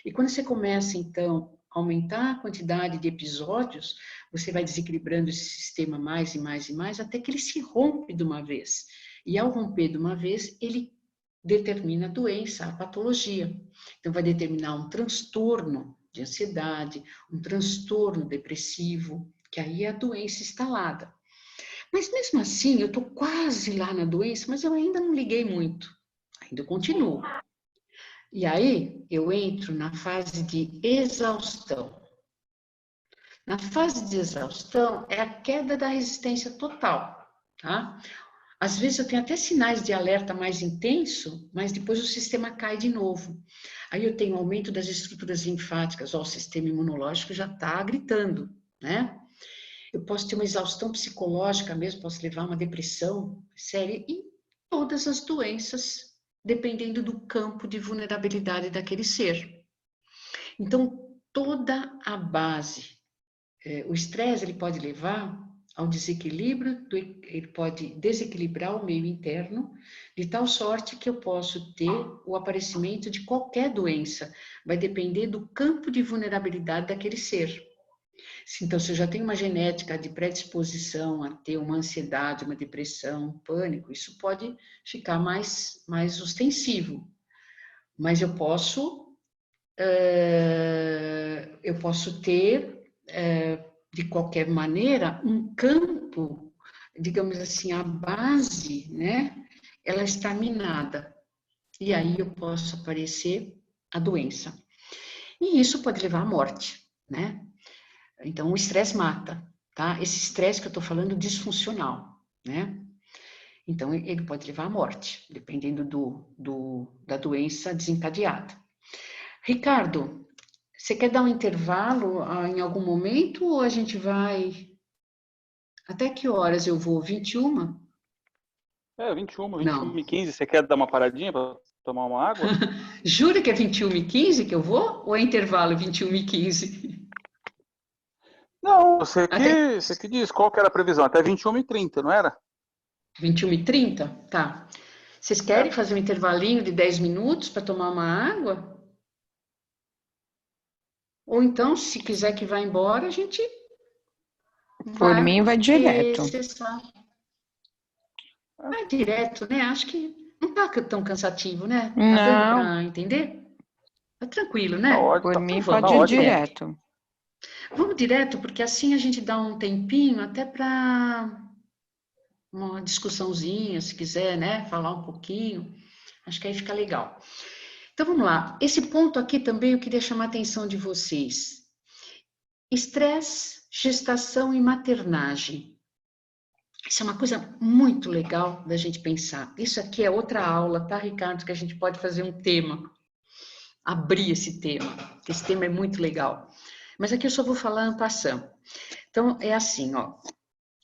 E quando você começa, então, a aumentar a quantidade de episódios, você vai desequilibrando esse sistema mais e mais e mais, até que ele se rompe de uma vez. E ao romper de uma vez, ele determina a doença, a patologia. Então, vai determinar um transtorno de ansiedade, um transtorno depressivo, que aí é a doença instalada. Mas mesmo assim, eu estou quase lá na doença, mas eu ainda não liguei muito. Ainda eu continuo. E aí, eu entro na fase de exaustão. Na fase de exaustão, é a queda da resistência total, tá? Às vezes eu tenho até sinais de alerta mais intenso, mas depois o sistema cai de novo. Aí eu tenho aumento das estruturas linfáticas, ó, o sistema imunológico já está gritando, né? Eu posso ter uma exaustão psicológica mesmo, posso levar uma depressão séria e todas as doenças, dependendo do campo de vulnerabilidade daquele ser. Então, toda a base, o estresse ele pode levar ao desequilíbrio, ele pode desequilibrar o meio interno, de tal sorte que eu posso ter o aparecimento de qualquer doença. Vai depender do campo de vulnerabilidade daquele ser. Então, se eu já tenho uma genética de predisposição a ter uma ansiedade, uma depressão, um pânico, isso pode ficar mais ostensivo. Mas eu posso ter, de qualquer maneira, um campo, digamos assim, a base, né? Ela está minada. E aí eu posso aparecer a doença. E isso pode levar à morte, né? Então, o estresse mata, tá? Esse estresse que eu estou falando disfuncional, né? Então, ele pode levar à morte, dependendo da doença desencadeada. Ricardo, você quer dar um intervalo em algum momento ou a gente vai... Até que horas eu vou? 21? 21 Não. e 15. Você quer dar uma paradinha para tomar uma água? Jura que é 21h15 que eu vou? Ou é intervalo 21h15? Não, Até você que diz qual que era a previsão? Até 21h30, não era? 21h30? Tá. Vocês querem É. fazer um intervalinho de 10 minutos para tomar uma água? Ou então, se quiser que vá embora, a gente Por vai, mim, vai porque direto. você sabe. Vai direto, né? Acho que não tá tão cansativo, né? Tá dando Não, para entender? Tá tranquilo, Tá né? por ótimo. Então mim Tá pode vamos ir ótimo. direto. direto. Vamos direto, porque assim a gente dá um tempinho até para uma discussãozinha, se quiser, né? Falar um pouquinho. Acho que aí fica legal. Então vamos lá. Esse ponto aqui também eu queria chamar a atenção de vocês. Estresse, gestação e maternagem. Isso é uma coisa muito legal da gente pensar. Isso aqui é outra aula, tá, Ricardo? Que a gente pode fazer um tema, abrir esse tema, porque esse tema é muito legal. Mas aqui eu só vou falar en passant. Então, é assim, ó.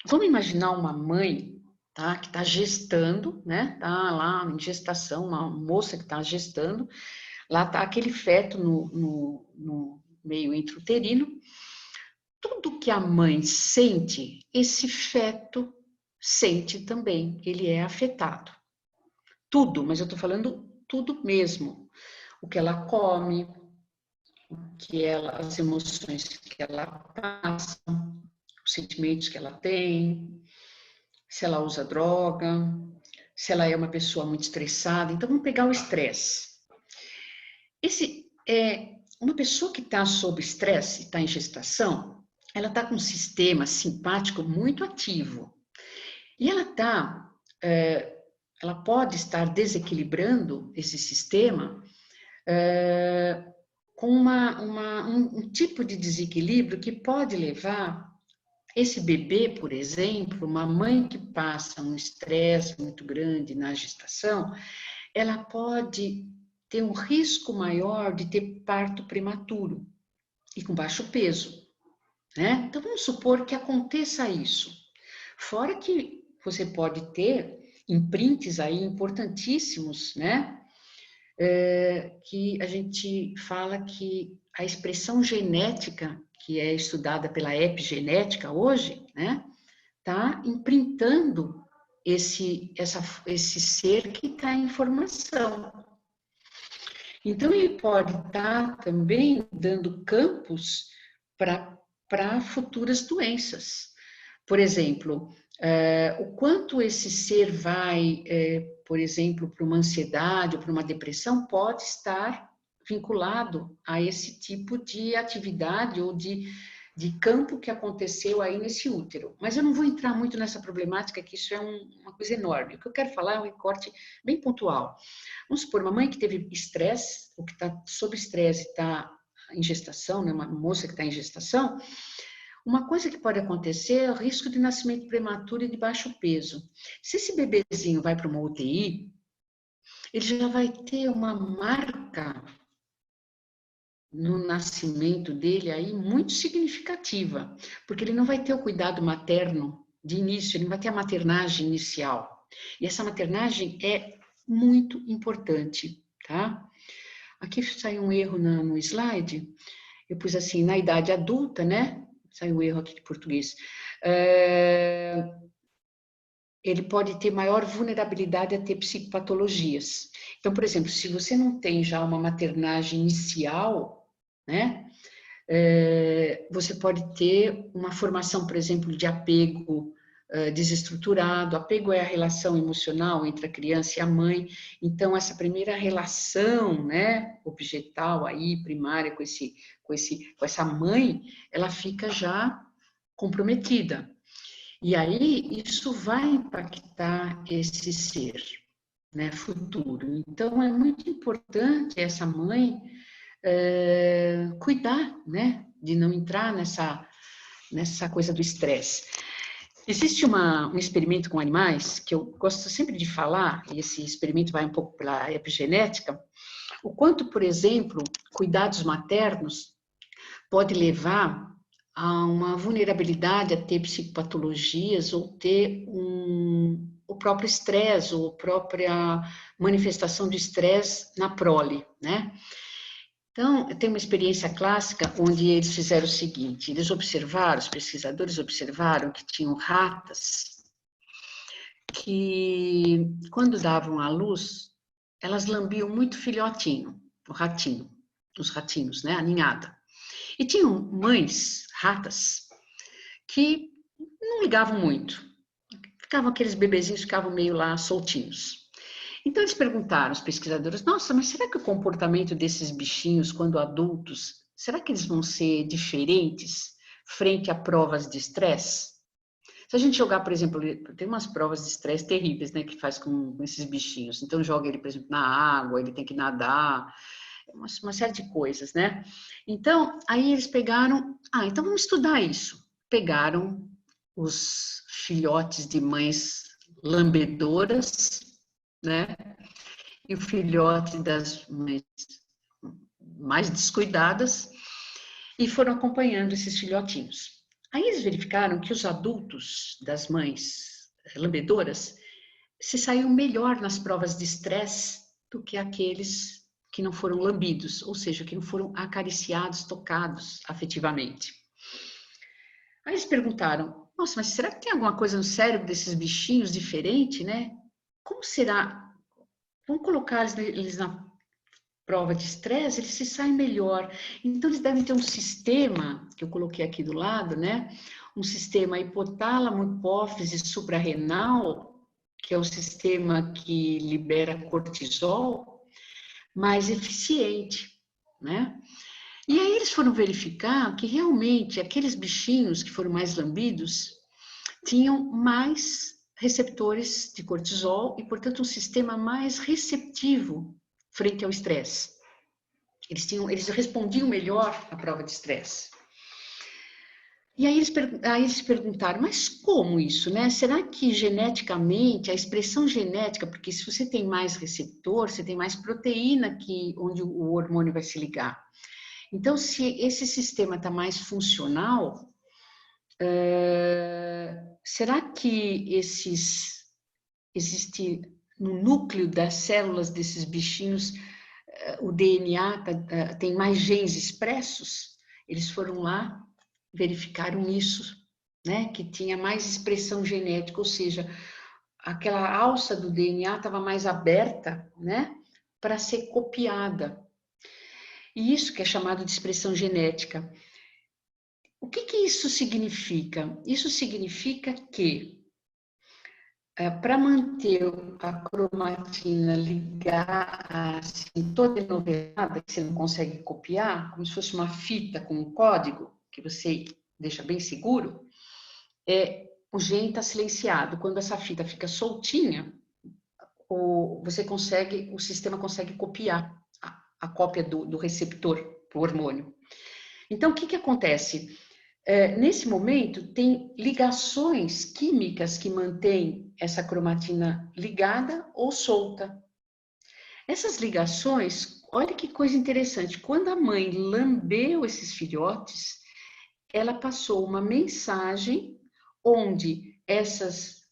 Vamos imaginar uma mãe, tá? Que está gestando, né? Tá lá em gestação, uma moça que está gestando. Lá está aquele feto no meio intrauterino. Tudo que a mãe sente, esse feto sente também, ele é afetado. Tudo, mas eu estou falando tudo mesmo. O que ela come, as emoções que ela passa, os sentimentos que ela tem, se ela usa droga, se ela é uma pessoa muito estressada. Então, vamos pegar o estresse. uma pessoa que está sob estresse, está em gestação, ela está com um sistema simpático muito ativo. E ela pode estar desequilibrando esse sistema com um tipo de desequilíbrio que pode levar esse bebê, por exemplo, uma mãe que passa um estresse muito grande na gestação, ela pode ter um risco maior de ter parto prematuro e com baixo peso, né? Então, vamos supor que aconteça isso. Fora que você pode ter imprints aí importantíssimos, né? Que a gente fala que a expressão genética, que é estudada pela epigenética hoje, né? Tá imprintando esse ser que está em formação. Então, ele pode estar também dando campos para futuras doenças. Por exemplo, o quanto esse ser vai, por exemplo, para uma ansiedade ou para uma depressão, pode estar vinculado a esse tipo de atividade ou de campo que aconteceu aí nesse útero. Mas eu não vou entrar muito nessa problemática, que isso é uma coisa enorme. O que eu quero falar é um recorte bem pontual. Vamos supor, uma mãe que teve estresse, ou que está sob estresse, está em gestação, né, uma moça que está em gestação, uma coisa que pode acontecer é o risco de nascimento prematuro e de baixo peso. Se esse bebezinho vai para uma UTI, ele já vai ter uma marca no nascimento dele aí muito significativa, porque ele não vai ter o cuidado materno de início, ele não vai ter a maternagem inicial. E essa maternagem é muito importante, tá? Aqui saiu um erro no slide, eu pus assim, na idade adulta, né? Saiu um erro aqui de português. Ele pode ter maior vulnerabilidade a ter psicopatologias. Então, por exemplo, se você não tem já uma maternagem inicial, né? Você pode ter uma formação, por exemplo, de apego desestruturado. Apego é a relação emocional entre a criança e a mãe. Então, essa primeira relação, né, objetal aí, primária, com essa mãe, ela fica já comprometida. E aí, isso vai impactar esse ser, né, futuro. Então, é muito importante essa mãe cuidar, né, de não entrar nessa coisa do estresse. Existe um experimento com animais, que eu gosto sempre de falar, e esse experimento vai um pouco pela epigenética, o quanto, por exemplo, cuidados maternos pode levar a uma vulnerabilidade a ter psicopatologias ou ter o próprio estresse ou a própria manifestação de estresse na prole, né? Então, tem uma experiência clássica onde eles fizeram o seguinte, os pesquisadores observaram que tinham ratas que, quando davam à luz, elas lambiam muito filhotinho, os ratinhos, né, a ninhada. E tinham mães, ratas, que não ligavam muito. Aqueles bebezinhos ficavam meio lá soltinhos. Então, eles perguntaram, os pesquisadores, nossa, mas será que o comportamento desses bichinhos, quando adultos, será que eles vão ser diferentes frente a provas de estresse? Se a gente jogar, por exemplo, tem umas provas de estresse terríveis, né, que faz com esses bichinhos. Então, joga ele, por exemplo, na água, ele tem que nadar, uma série de coisas, né? Então, aí eles pegaram, então vamos estudar isso. Pegaram os filhotes de mães lambedoras, né? E o filhote das mães mais descuidadas, e foram acompanhando esses filhotinhos. Aí eles verificaram que os adultos das mães lambedoras se saíram melhor nas provas de estresse do que aqueles que não foram lambidos, ou seja, que não foram acariciados, tocados afetivamente. Aí eles perguntaram, nossa, mas será que tem alguma coisa no cérebro desses bichinhos diferente, né? Como será? Vamos colocar eles na prova de estresse, eles se saem melhor. Então, eles devem ter um sistema, que eu coloquei aqui do lado, né? Um sistema hipotálamo, hipófise, suprarrenal, que é o sistema que libera cortisol, mais eficiente, né? E aí eles foram verificar que realmente aqueles bichinhos que foram mais lambidos tinham mais receptores de cortisol e, portanto, um sistema mais receptivo frente ao estresse. Eles respondiam melhor à prova de estresse. E aí eles perguntaram, mas como isso, né? Será que geneticamente, a expressão genética, porque se você tem mais receptor, você tem mais proteína onde o hormônio vai se ligar. Então, se esse sistema está mais funcional, será que existe no núcleo das células desses bichinhos, o DNA tem mais genes expressos? Eles foram lá, verificaram isso, né? Que tinha mais expressão genética, ou seja, aquela alça do DNA estava mais aberta, né? Para ser copiada. E isso que é chamado de expressão genética. O que isso significa? Isso significa que para manter a cromatina ligada, assim, toda enovelada, que você não consegue copiar, como se fosse uma fita com um código, que você deixa bem seguro, o gene está silenciado. Quando essa fita fica soltinha, o sistema consegue copiar a cópia do receptor, do hormônio. Então, o que acontece? Nesse momento, tem ligações químicas que mantêm essa cromatina ligada ou solta. Essas ligações, olha que coisa interessante, quando a mãe lambeu esses filhotes, ela passou uma mensagem onde essas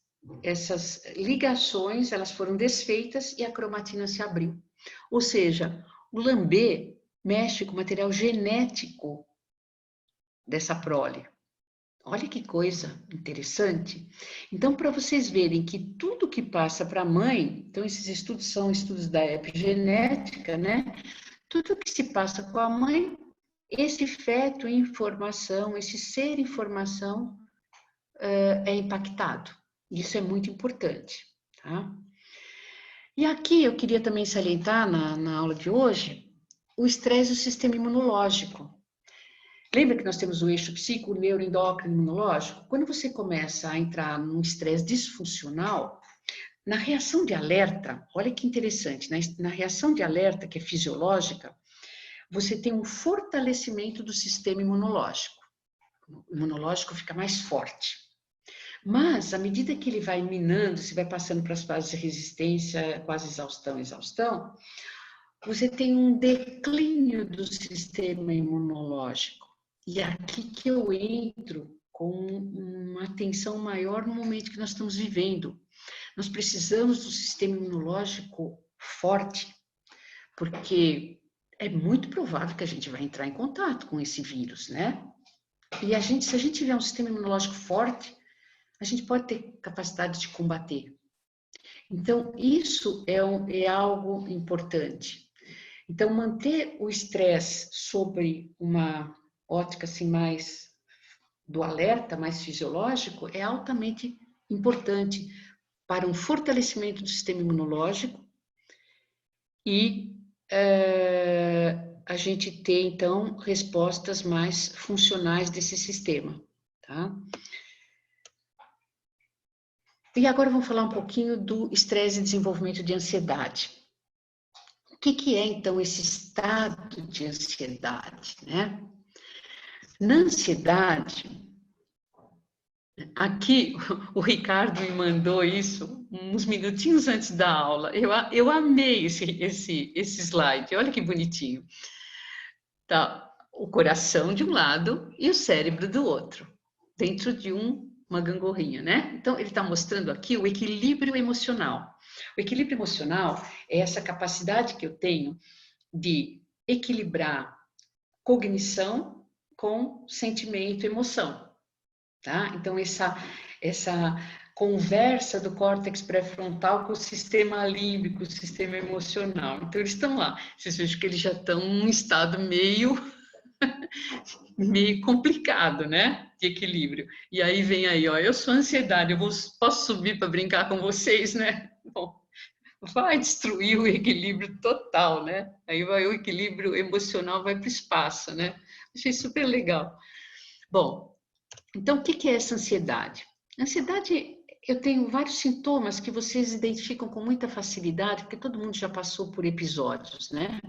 ligações elas foram desfeitas e a cromatina se abriu. Ou seja, o lamber mexe com o material genético dessa prole. Olha que coisa interessante. Então, para vocês verem que tudo que passa para a mãe, então esses estudos são estudos da epigenética, né? Tudo que se passa com a mãe, esse feto em formação, esse ser em formação é impactado. Isso é muito importante, tá? E aqui eu queria também salientar na aula de hoje o estresse do sistema imunológico. Lembra que nós temos o eixo psico, neuroendócrino, imunológico? Quando você começa a entrar num estresse disfuncional, na reação de alerta, olha que interessante, na reação de alerta, que é fisiológica, você tem um fortalecimento do sistema imunológico. O imunológico fica mais forte. Mas, à medida que ele vai minando, se vai passando para as fases de resistência, quase exaustão, você tem um declínio do sistema imunológico. E é aqui que eu entro com uma atenção maior no momento que nós estamos vivendo. Nós precisamos do sistema imunológico forte, porque é muito provável que a gente vai entrar em contato com esse vírus, né? E se a gente tiver um sistema imunológico forte, a gente pode ter capacidade de combater. Então, isso é algo importante. Então, manter o estresse sobre uma ótica assim, mais do alerta, mais fisiológico, é altamente importante para um fortalecimento do sistema imunológico e a gente ter, então, respostas mais funcionais desse sistema, tá? E agora vamos falar um pouquinho do estresse e desenvolvimento de ansiedade. O que é, então, esse estado de ansiedade, né? Na ansiedade, aqui o Ricardo me mandou isso uns minutinhos antes da aula. Eu amei esse slide, olha que bonitinho. Tá, o coração de um lado e o cérebro do outro, dentro de uma gangorrinha, né? Então, ele está mostrando aqui o equilíbrio emocional. O equilíbrio emocional é essa capacidade que eu tenho de equilibrar cognição com sentimento e emoção, tá? Então, essa conversa do córtex pré-frontal com o sistema límbico, o sistema emocional. Então, eles estão lá. Vocês vejam que eles já estão num estado meio complicado, né? De equilíbrio. E aí vem aí, ó, eu sou ansiedade, posso subir para brincar com vocês, né? Bom, vai destruir o equilíbrio total, né? Aí o equilíbrio emocional vai para o espaço, né? Achei super legal. Bom, então o que é essa ansiedade? Ansiedade, eu tenho vários sintomas que vocês identificam com muita facilidade, porque todo mundo já passou por episódios, né?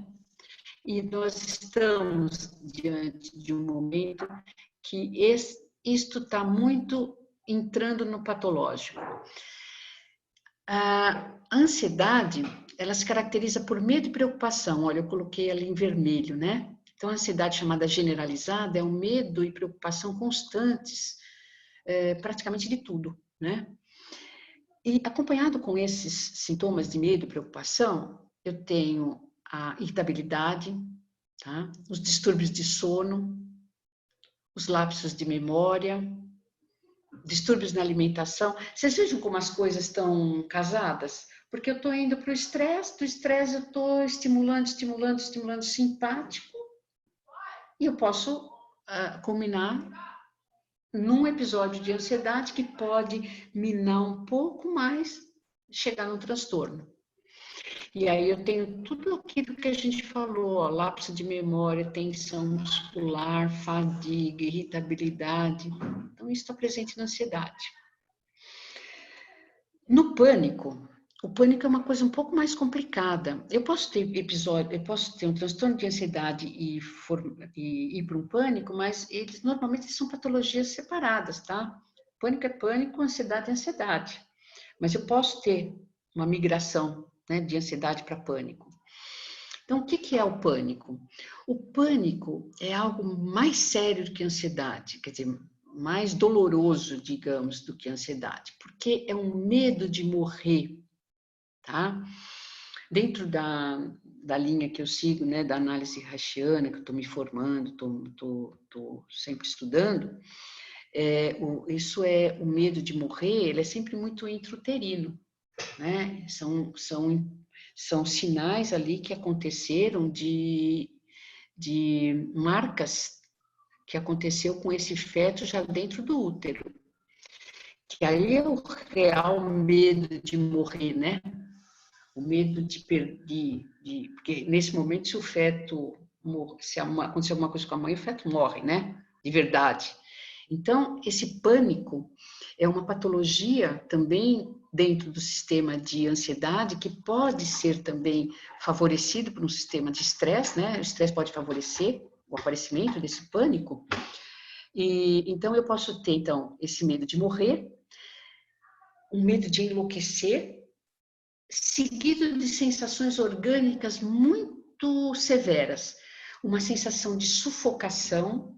E nós estamos diante de um momento que isto está muito entrando no patológico. A ansiedade, ela se caracteriza por medo e preocupação. Olha, eu coloquei ali em vermelho, né? Então, a ansiedade chamada generalizada é o medo e preocupação constantes, praticamente de tudo, né? E acompanhado com esses sintomas de medo e preocupação, eu tenho a irritabilidade, tá? Os distúrbios de sono, os lapsos de memória, distúrbios na alimentação. Vocês vejam como as coisas estão casadas? Porque eu estou indo para o estresse, do estresse eu estou estimulando simpático, e eu posso culminar num episódio de ansiedade que pode minar um pouco mais, chegar no transtorno. E aí eu tenho tudo aquilo que a gente falou, ó, lapso de memória, tensão muscular, fadiga, irritabilidade. Então, isso está presente na ansiedade. No pânico, o pânico é uma coisa um pouco mais complicada. Eu posso ter um transtorno de ansiedade e ir para um pânico, mas eles normalmente são patologias separadas, tá? Pânico é pânico, ansiedade é ansiedade. Mas eu posso ter uma migração, né, de ansiedade para pânico. Então, o que é o pânico? O pânico é algo mais sério do que a ansiedade, quer dizer, mais doloroso, digamos, do que a ansiedade, porque é um medo de morrer, tá? Dentro da linha que eu sigo, né, da análise Reichiana, que eu estou me formando, estou sempre estudando, isso é o medo de morrer, ele é sempre muito intrauterino, né? São sinais ali que aconteceram de marcas que aconteceu com esse feto já dentro do útero. Que aí é o real medo de morrer, né? O medo de perder, porque nesse momento se o feto, se acontecer alguma coisa com a mãe, o feto morre, né? De verdade. Então, esse pânico é uma patologia também dentro do sistema de ansiedade, que pode ser também favorecido por um sistema de estresse, né? O estresse pode favorecer o aparecimento desse pânico. E então eu posso ter então esse medo de morrer, um medo de enlouquecer, seguido de sensações orgânicas muito severas, uma sensação de sufocação,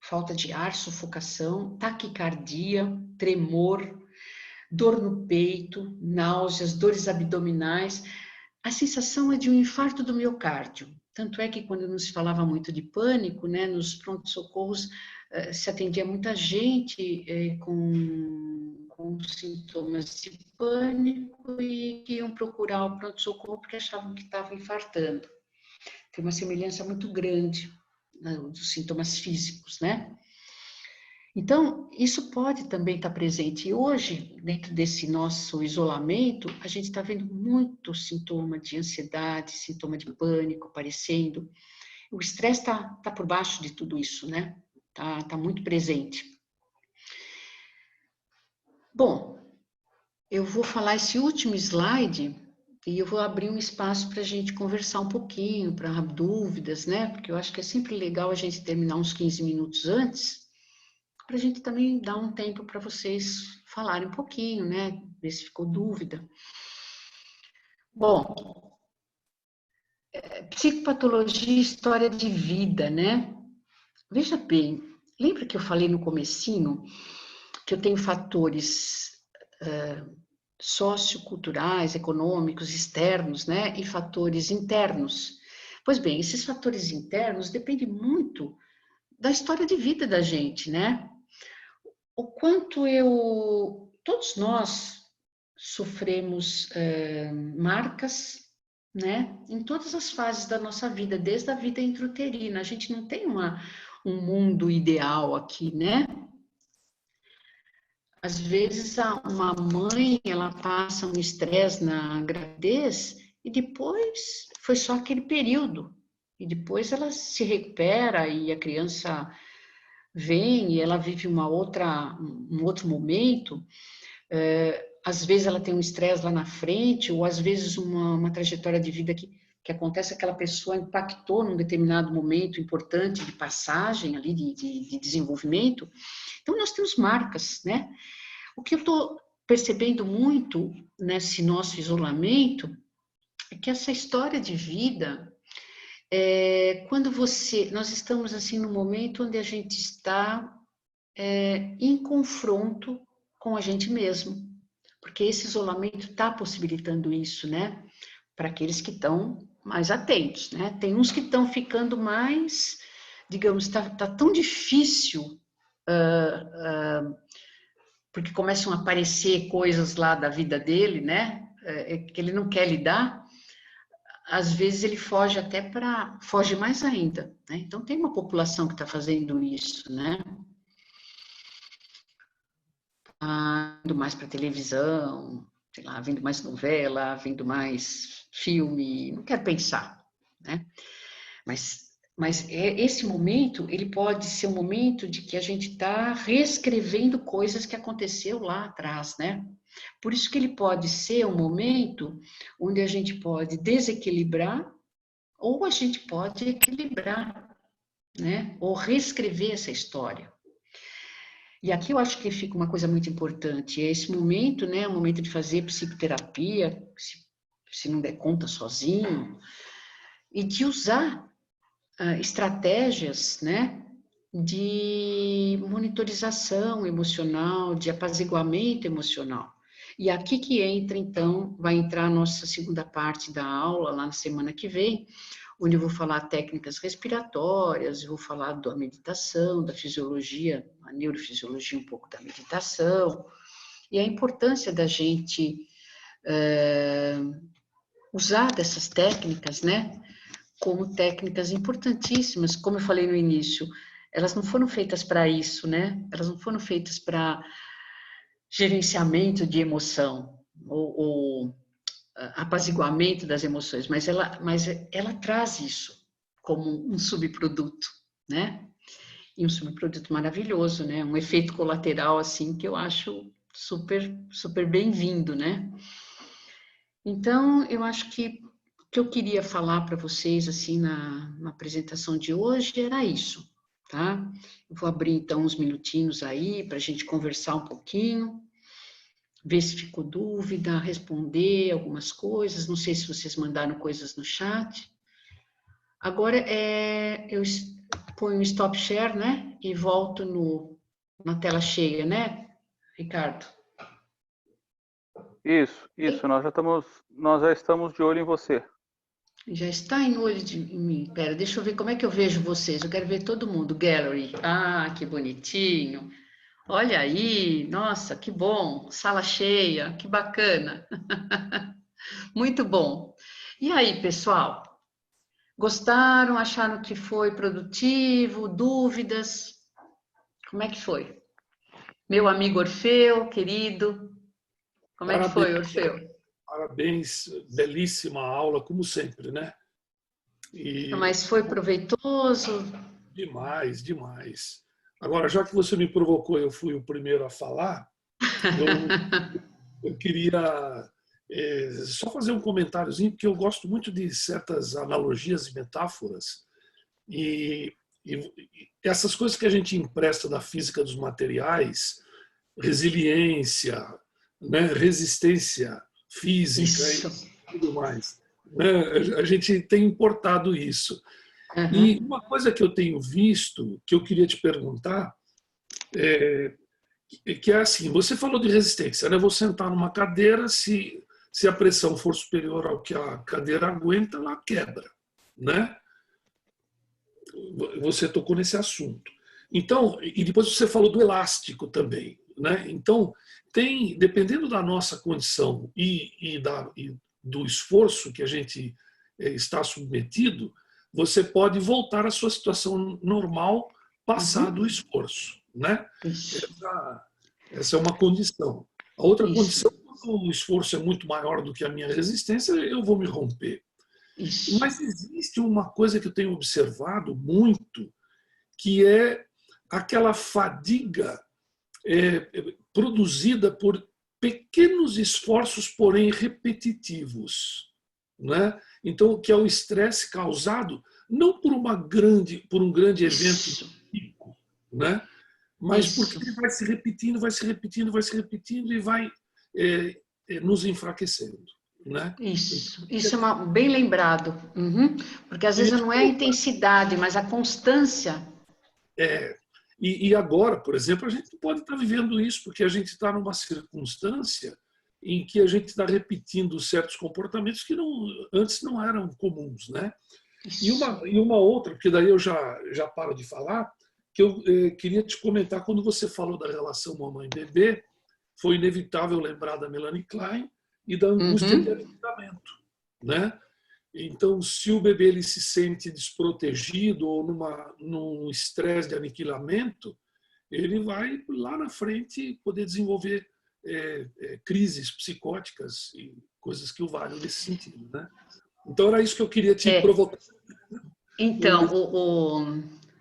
falta de ar, sufocação, taquicardia, tremor, dor no peito, náuseas, dores abdominais. A sensação é de um infarto do miocárdio. Tanto é que quando não se falava muito de pânico, né, nos pronto-socorros se atendia muita gente com sintomas de pânico e que iam procurar o pronto-socorro porque achavam que estavam infartando. Tem uma semelhança muito grande, né, dos sintomas físicos, né? Então, isso pode também estar presente. E hoje, dentro desse nosso isolamento, a gente está vendo muito sintoma de ansiedade, sintoma de pânico aparecendo. O estresse está por baixo de tudo isso, né? Tá muito presente. Bom, eu vou falar esse último slide e eu vou abrir um espaço para a gente conversar um pouquinho, para dúvidas, né? Porque eu acho que é sempre legal a gente terminar uns 15 minutos antes, para a gente também dar um tempo para vocês falarem um pouquinho, né? Ver se ficou dúvida. Bom, psicopatologia e história de vida, né? Veja bem, lembra que eu falei no comecinho que eu tenho fatores socioculturais, econômicos, externos, né? E fatores internos. Pois bem, esses fatores internos dependem muito da história de vida da gente, né? O quanto todos nós sofremos marcas, né? Em todas as fases da nossa vida, desde a vida intrauterina. A gente não tem um mundo ideal aqui, né? Às vezes, uma mãe, ela passa um estresse na gravidez e depois foi só aquele período. E depois ela se recupera e a criança vem e ela vive um outro momento. Às vezes ela tem um estresse lá na frente, ou às vezes uma trajetória de vida que acontece, aquela pessoa impactou num determinado momento importante de passagem ali, de desenvolvimento. Então, nós temos marcas, né? O que eu estou percebendo muito nesse nosso isolamento é que essa história de vida, quando nós estamos assim no momento onde a gente está em confronto com a gente mesmo, porque esse isolamento está possibilitando isso, né? Para aqueles que estão mais atentos, né? Tem uns que estão ficando mais, digamos, tá tão difícil, porque começam a aparecer coisas lá da vida dele, né? Que ele não quer lidar. Às vezes ele foge foge mais ainda, né? Então tem uma população que está fazendo isso, né? Indo mais para televisão, sei lá, vendo mais novela, vendo mais filme, não quero pensar, né? Mas esse momento, ele pode ser um momento de que a gente está reescrevendo coisas que aconteceu lá atrás, né? Por isso que ele pode ser um momento onde a gente pode desequilibrar ou a gente pode equilibrar, né? Ou reescrever essa história. E aqui eu acho que fica uma coisa muito importante, é esse momento, né, o momento de fazer psicoterapia, se não der conta sozinho, e de usar estratégias, né, de monitorização emocional, de apaziguamento emocional. E aqui que entra, então, vai entrar a nossa segunda parte da aula, lá na semana que vem, onde eu vou falar técnicas respiratórias, eu vou falar da meditação, da fisiologia, a neurofisiologia um pouco da meditação, e a importância da gente usar dessas técnicas, né, como técnicas importantíssimas, como eu falei no início, elas não foram feitas para isso, né, elas não foram feitas para gerenciamento de emoção, ou apaziguamento das emoções, mas ela traz isso como um subproduto, né? E um subproduto maravilhoso, né? Um efeito colateral assim que eu acho super bem-vindo, né? Então, eu acho que o que eu queria falar para vocês assim na apresentação de hoje era isso, tá? Eu vou abrir então uns minutinhos aí para a gente conversar um pouquinho, ver se ficou dúvida, responder algumas coisas. Não sei se vocês mandaram coisas no chat. Agora eu ponho um stop share, né? E volto na tela cheia, né, Ricardo? Isso, nós já estamos de olho em você. Já está em olho em mim. Pera, deixa eu ver como é que eu vejo vocês. Eu quero ver todo mundo. Gallery. Ah, que bonitinho. Olha aí, nossa, que bom. Sala cheia, que bacana. Muito bom. E aí, pessoal? Gostaram? Acharam que foi produtivo? Dúvidas? Como é que foi? Meu amigo Orfeu, querido, como é que foi, Orfeu? Parabéns, belíssima aula, como sempre, né? Mas foi proveitoso? Demais, demais. Agora, já que você me provocou, eu fui o primeiro a falar, eu queria só fazer um comentáriozinho, porque eu gosto muito de certas analogias e metáforas, e, e essas coisas que a gente empresta da física dos materiais, resiliência, né, resistência física Isso. e tudo mais, né? A gente tem importado isso. E uma coisa que eu tenho visto, que eu queria te perguntar, que é assim, você falou de resistência, né? Vou sentar numa cadeira, se a pressão for superior ao que a cadeira aguenta, ela quebra, né? Você tocou nesse assunto. Então, e depois você falou do elástico também, né? Então, dependendo da nossa condição e do esforço que a gente está submetido, você pode voltar à sua situação normal passado o esforço, né? Essa é uma condição. A outra Isso. condição, quando o esforço é muito maior do que a minha resistência, eu vou me romper. Isso. Mas existe uma coisa que eu tenho observado muito, que é aquela fadiga produzida por pequenos esforços, porém repetitivos, né? Então, que é o estresse causado não por um grande evento, né? Mas porque ele vai se repetindo, vai se repetindo, vai se repetindo e vai nos enfraquecendo, né? Isso é bem lembrado. Uhum. Porque às vezes não é a intensidade, mas a constância. E agora, por exemplo, a gente pode estar vivendo isso porque a gente está numa circunstância em que a gente está repetindo certos comportamentos que antes não eram comuns, né? E uma outra, porque daí eu já paro de falar, que eu queria te comentar, quando você falou da relação mamãe-bebê, foi inevitável lembrar da Melanie Klein e da angústia de aniquilamento, né? Então, se o bebê ele se sente desprotegido ou num estresse de aniquilamento, ele vai lá na frente poder desenvolver crises psicóticas e coisas que o valham nesse sentido, né? Então, era isso que eu queria te provocar. Então,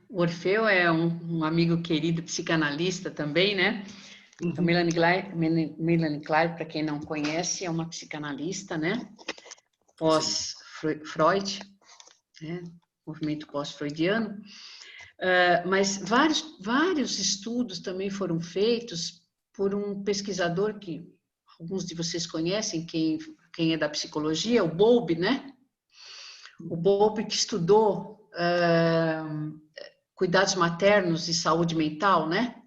o Orfeu é um amigo querido, psicanalista também, né? Então, Melanie Klein, para quem não conhece, é uma psicanalista, né? Pós-Freud, né? Movimento pós-freudiano. Mas vários estudos também foram feitos por um pesquisador que alguns de vocês conhecem, quem é da psicologia, o Bowlby, né? O Bowlby que estudou cuidados maternos e saúde mental, né?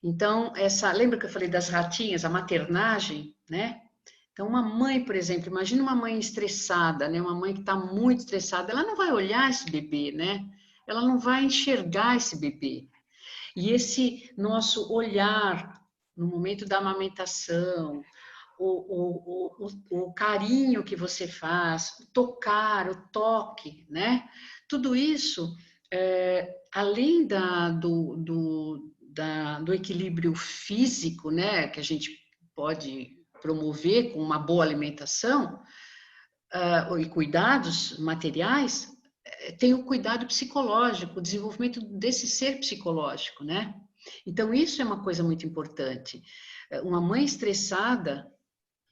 Então, lembra que eu falei das ratinhas, a maternagem, né? Então, uma mãe, por exemplo, imagina uma mãe estressada, né? Uma mãe que está muito estressada, ela não vai olhar esse bebê, né? Ela não vai enxergar esse bebê. E esse nosso olhar no momento da amamentação, o carinho que você faz, o tocar, o toque, né? Tudo isso, além do equilíbrio físico, né? Que a gente pode promover com uma boa alimentação e cuidados materiais, tem o cuidado psicológico, o desenvolvimento desse ser psicológico, né? Então, isso é uma coisa muito importante. Uma mãe estressada,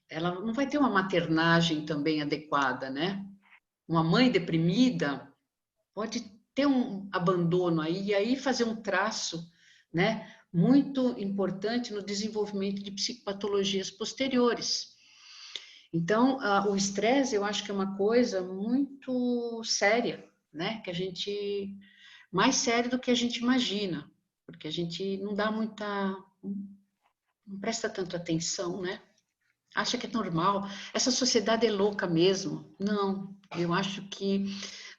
ela não vai ter uma maternagem também adequada, né? Uma mãe deprimida pode ter um abandono aí, e aí fazer um traço, né? Muito importante no desenvolvimento de psicopatologias posteriores. Então, o estresse, eu acho que é uma coisa muito séria, né? Que a gente mais sério do que a gente imagina, porque a gente não dá não presta tanta atenção, né? Acha que é normal. Essa sociedade é louca mesmo. Não, eu acho que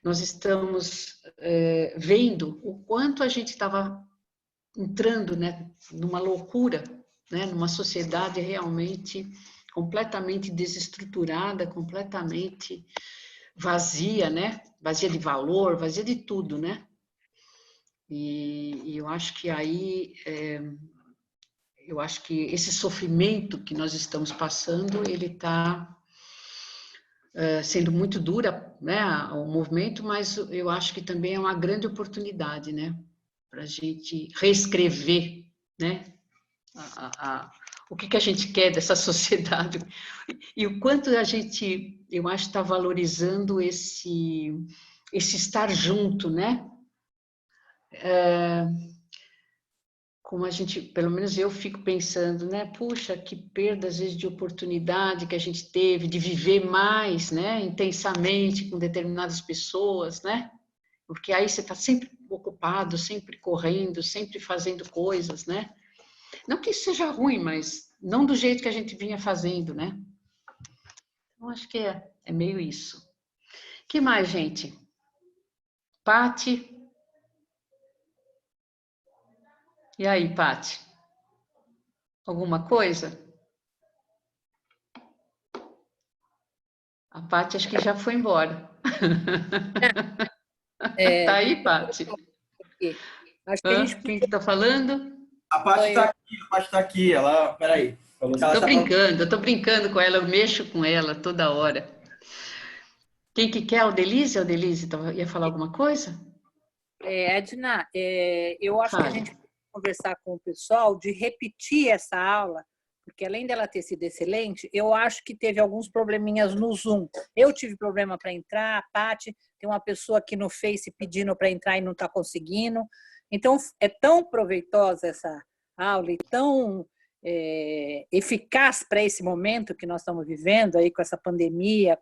nós estamos vendo o quanto a gente estava entrando, né, numa loucura, né, numa sociedade realmente completamente desestruturada, completamente vazia, né? Vazia de valor, vazia de tudo, né? E eu acho que aí, eu acho que esse sofrimento que nós estamos passando, ele está sendo muito dura, né? O movimento, mas eu acho que também é uma grande oportunidade, né? Para a gente reescrever, né? O que a gente quer dessa sociedade e o quanto a gente, eu acho, está valorizando esse estar junto, né? Como a gente, pelo menos eu fico pensando, né? Puxa, que perda às vezes de oportunidade que a gente teve de viver mais, né? Intensamente com determinadas pessoas, né? Porque aí você está sempre ocupado, sempre correndo, sempre fazendo coisas, né? Não que isso seja ruim, mas não do jeito que a gente vinha fazendo, né? Então, acho que é meio isso. O que mais, gente? Pati? E aí, Pati? Alguma coisa? A Pati acho que já foi embora. Tá aí, Pati? Acho que a gente Quem que está falando? A Paty está Pode estar aqui. Ela, peraí. Falou que ela tá Eu tô brincando com ela, eu mexo com ela toda hora. Quem que quer? O Delise? O Delise ia falar alguma coisa? Edna, eu acho que a Fale. gente pode conversar com o pessoal de repetir essa aula, porque além dela ter sido excelente, eu acho que teve alguns probleminhas no Zoom. Eu tive problema para entrar, a Paty, tem uma pessoa aqui no Face pedindo para entrar e não está conseguindo. Então, é tão proveitosa essa aula e tão eficaz para esse momento que nós estamos vivendo aí com essa pandemia,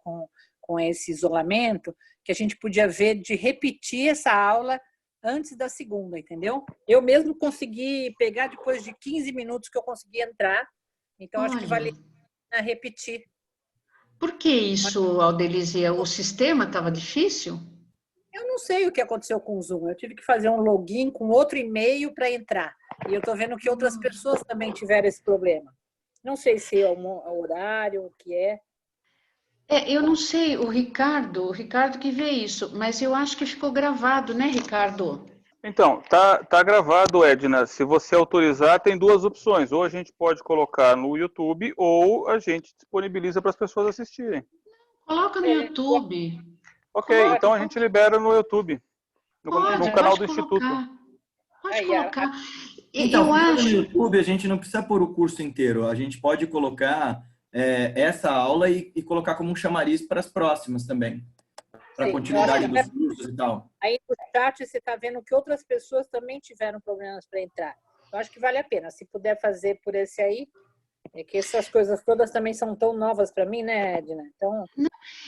com esse isolamento, que a gente podia ver de repetir essa aula antes da segunda, entendeu? Eu mesmo consegui pegar depois de 15 minutos que eu consegui entrar, então acho que vale a pena repetir. Por que isso, Aldelize? O sistema estava difícil? Eu não sei o que aconteceu com o Zoom, eu tive que fazer um login com outro e-mail para entrar, e eu estou vendo que outras pessoas também tiveram esse problema. Não sei se é o horário, o que é. Eu não sei, o Ricardo que vê isso, mas eu acho que ficou gravado, né, Ricardo? Então, tá gravado, Edna. Se você autorizar, tem duas opções. Ou a gente pode colocar no YouTube, ou a gente disponibiliza para as pessoas assistirem. Coloca no YouTube. Ok, Coloca, então a gente libera no YouTube, no canal do Instituto. Pode colocar. Então, Eu acho. no YouTube a gente não precisa pôr o curso inteiro. A gente pode colocar essa aula e colocar como um chamariz para as próximas também. Para a continuidade dos cursos e tal. Aí no chat você está vendo que outras pessoas também tiveram problemas para entrar. Eu acho que vale a pena. Se puder fazer por esse aí, é que essas coisas todas também são tão novas para mim, né, Edna? Então,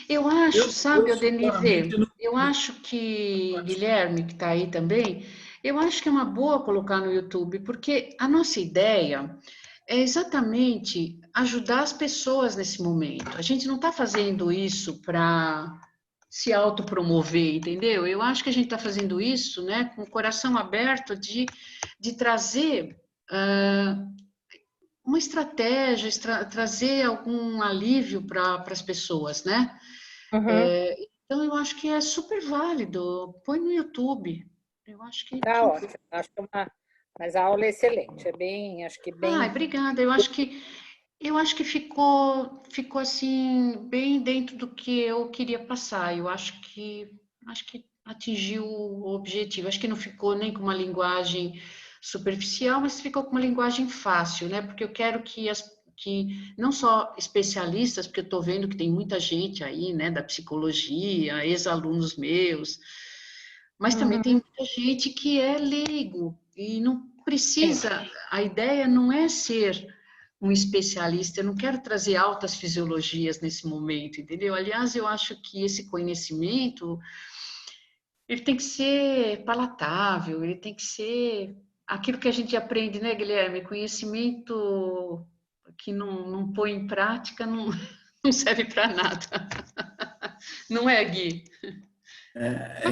eu acho, sabe, Denise, eu acho que Guilherme, que está aí também, eu acho que é uma boa colocar no YouTube, porque a nossa ideia é exatamente ajudar as pessoas nesse momento. A gente não está fazendo isso para se autopromover, entendeu? Eu acho que a gente está fazendo isso, né, com o coração aberto de trazer uma estratégia, trazer algum alívio para as pessoas, né? Então, eu acho que é super válido. Põe no YouTube. Eu acho que... tá ótimo. Mas a aula é excelente. Acho que bem... obrigada. Eu acho que ficou assim, bem dentro do que eu queria passar. Eu acho que atingiu o objetivo. Acho que não ficou nem com uma linguagem superficial, mas ficou com uma linguagem fácil, né? Porque eu quero que não só especialistas, porque eu estou vendo que tem muita gente aí, né, da psicologia, ex-alunos meus, mas também tem muita gente que é leigo e não precisa. A ideia não é ser um especialista, eu não quero trazer altas fisiologias nesse momento, entendeu? Aliás, eu acho que esse conhecimento, ele tem que ser palatável, ele tem que ser aquilo que a gente aprende, né, Guilherme? Conhecimento que não põe em prática não serve para nada. Não é, Gui? É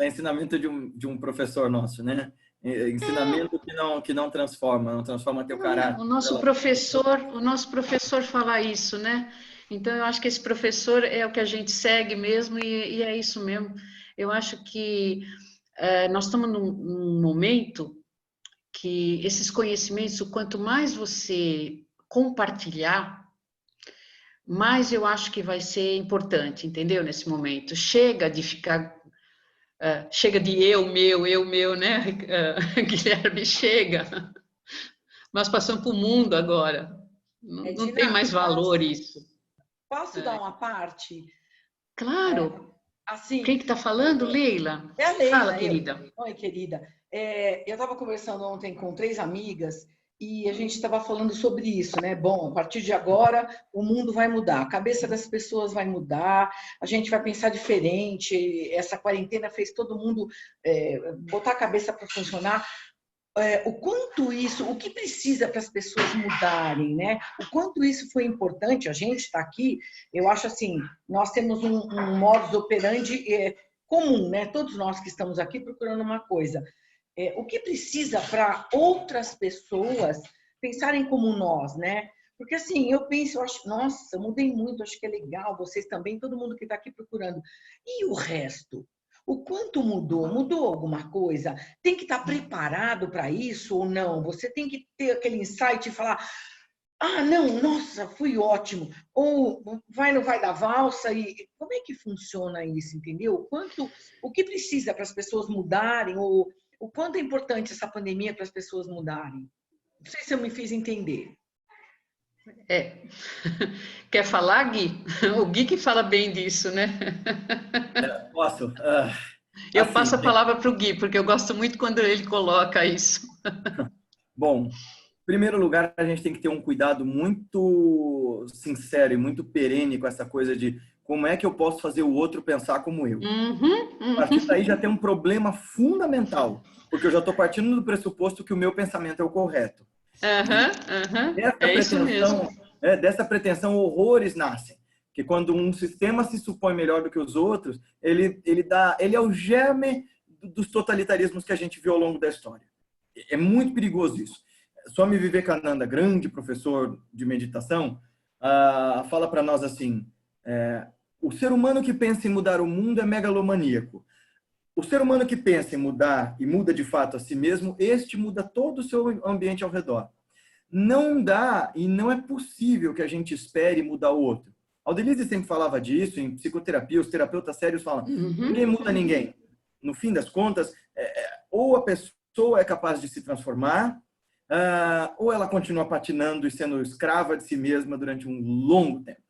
ensinamento de um professor nosso, né? Ensinamento que não transforma teu caráter. O nosso professor fala isso, né? Então, eu acho que esse professor é o que a gente segue mesmo e é isso mesmo. Eu acho que nós estamos num momento que esses conhecimentos, o quanto mais você compartilhar, mais eu acho que vai ser importante, entendeu? Nesse momento. Chega de ficar... chega de eu, meu, né, Guilherme? Chega. Nós passamos para o mundo agora. Não tem mais valor isso. Posso dar uma parte? Claro. Assim, Quem que está falando, Leila? É a Leila. Fala, querida. Oi, querida. Eu estava conversando ontem com 3 amigas e a gente estava falando sobre isso, né? Bom, a partir de agora o mundo vai mudar, a cabeça das pessoas vai mudar, a gente vai pensar diferente. Essa quarentena fez todo mundo botar a cabeça para funcionar. O quanto isso, o que precisa para as pessoas mudarem, né? O quanto isso foi importante. A gente está aqui, eu acho assim, nós temos um modus operandi comum, né? Todos nós que estamos aqui procurando uma coisa. O que precisa para outras pessoas pensarem como nós, né? Porque assim, eu penso, eu acho, nossa, eu mudei muito, acho que é legal, vocês também, todo mundo que está aqui procurando. E o resto? O quanto mudou? Mudou alguma coisa? Tem que estar preparado para isso ou não? Você tem que ter aquele insight e falar: ah, não, nossa, foi ótimo. Ou vai, não vai dar valsa. E como é que funciona isso, entendeu? O que precisa para as pessoas mudarem? Ou o quanto é importante essa pandemia para as pessoas mudarem? Não sei se eu me fiz entender. Quer falar, Gui? O Gui que fala bem disso, né? Posso? Eu Assim, passo a palavra para o Gui, porque eu gosto muito quando ele coloca isso. bom, em primeiro lugar, a gente tem que ter um cuidado muito sincero e muito perene com essa coisa de como é que eu posso fazer o outro pensar como eu. A partir daí já tem um problema fundamental, porque eu já estou partindo do pressuposto que o meu pensamento é o correto. Isso mesmo. Dessa pretensão, horrores nascem. Que quando um sistema se supõe melhor do que os outros, ele é o germe dos totalitarismos que a gente viu ao longo da história. É muito perigoso isso. Swami Vivekananda, grande professor de meditação, fala para nós assim: o ser humano que pensa em mudar o mundo é megalomaníaco. O ser humano que pensa em mudar e muda de fato a si mesmo, este muda todo o seu ambiente ao redor. Não dá e não é possível que a gente espere mudar o outro. Aldelise sempre falava disso, em psicoterapia, os terapeutas sérios falam: ninguém muda ninguém. No fim das contas, ou a pessoa é capaz de se transformar, ou ela continua patinando e sendo escrava de si mesma durante um longo tempo.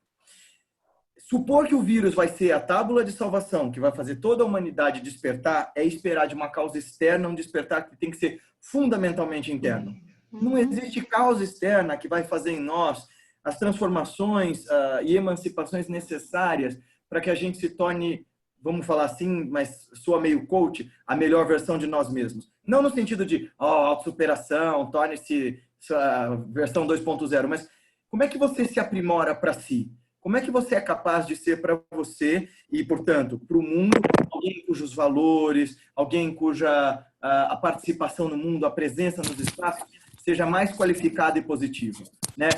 Supor que o vírus vai ser a tábula de salvação, que vai fazer toda a humanidade despertar, é esperar de uma causa externa um despertar que tem que ser fundamentalmente interno. Não existe causa externa que vai fazer em nós as transformações e emancipações necessárias para que a gente se torne, vamos falar assim, mas soa meio coach, a melhor versão de nós mesmos. Não no sentido de autossuperação, torne-se a versão 2.0, mas como é que você se aprimora para si? Como é que você é capaz de ser para você e, portanto, para o mundo, alguém cujos valores, alguém cuja a participação no mundo, a presença nos espaços, seja mais qualificada e positiva, né?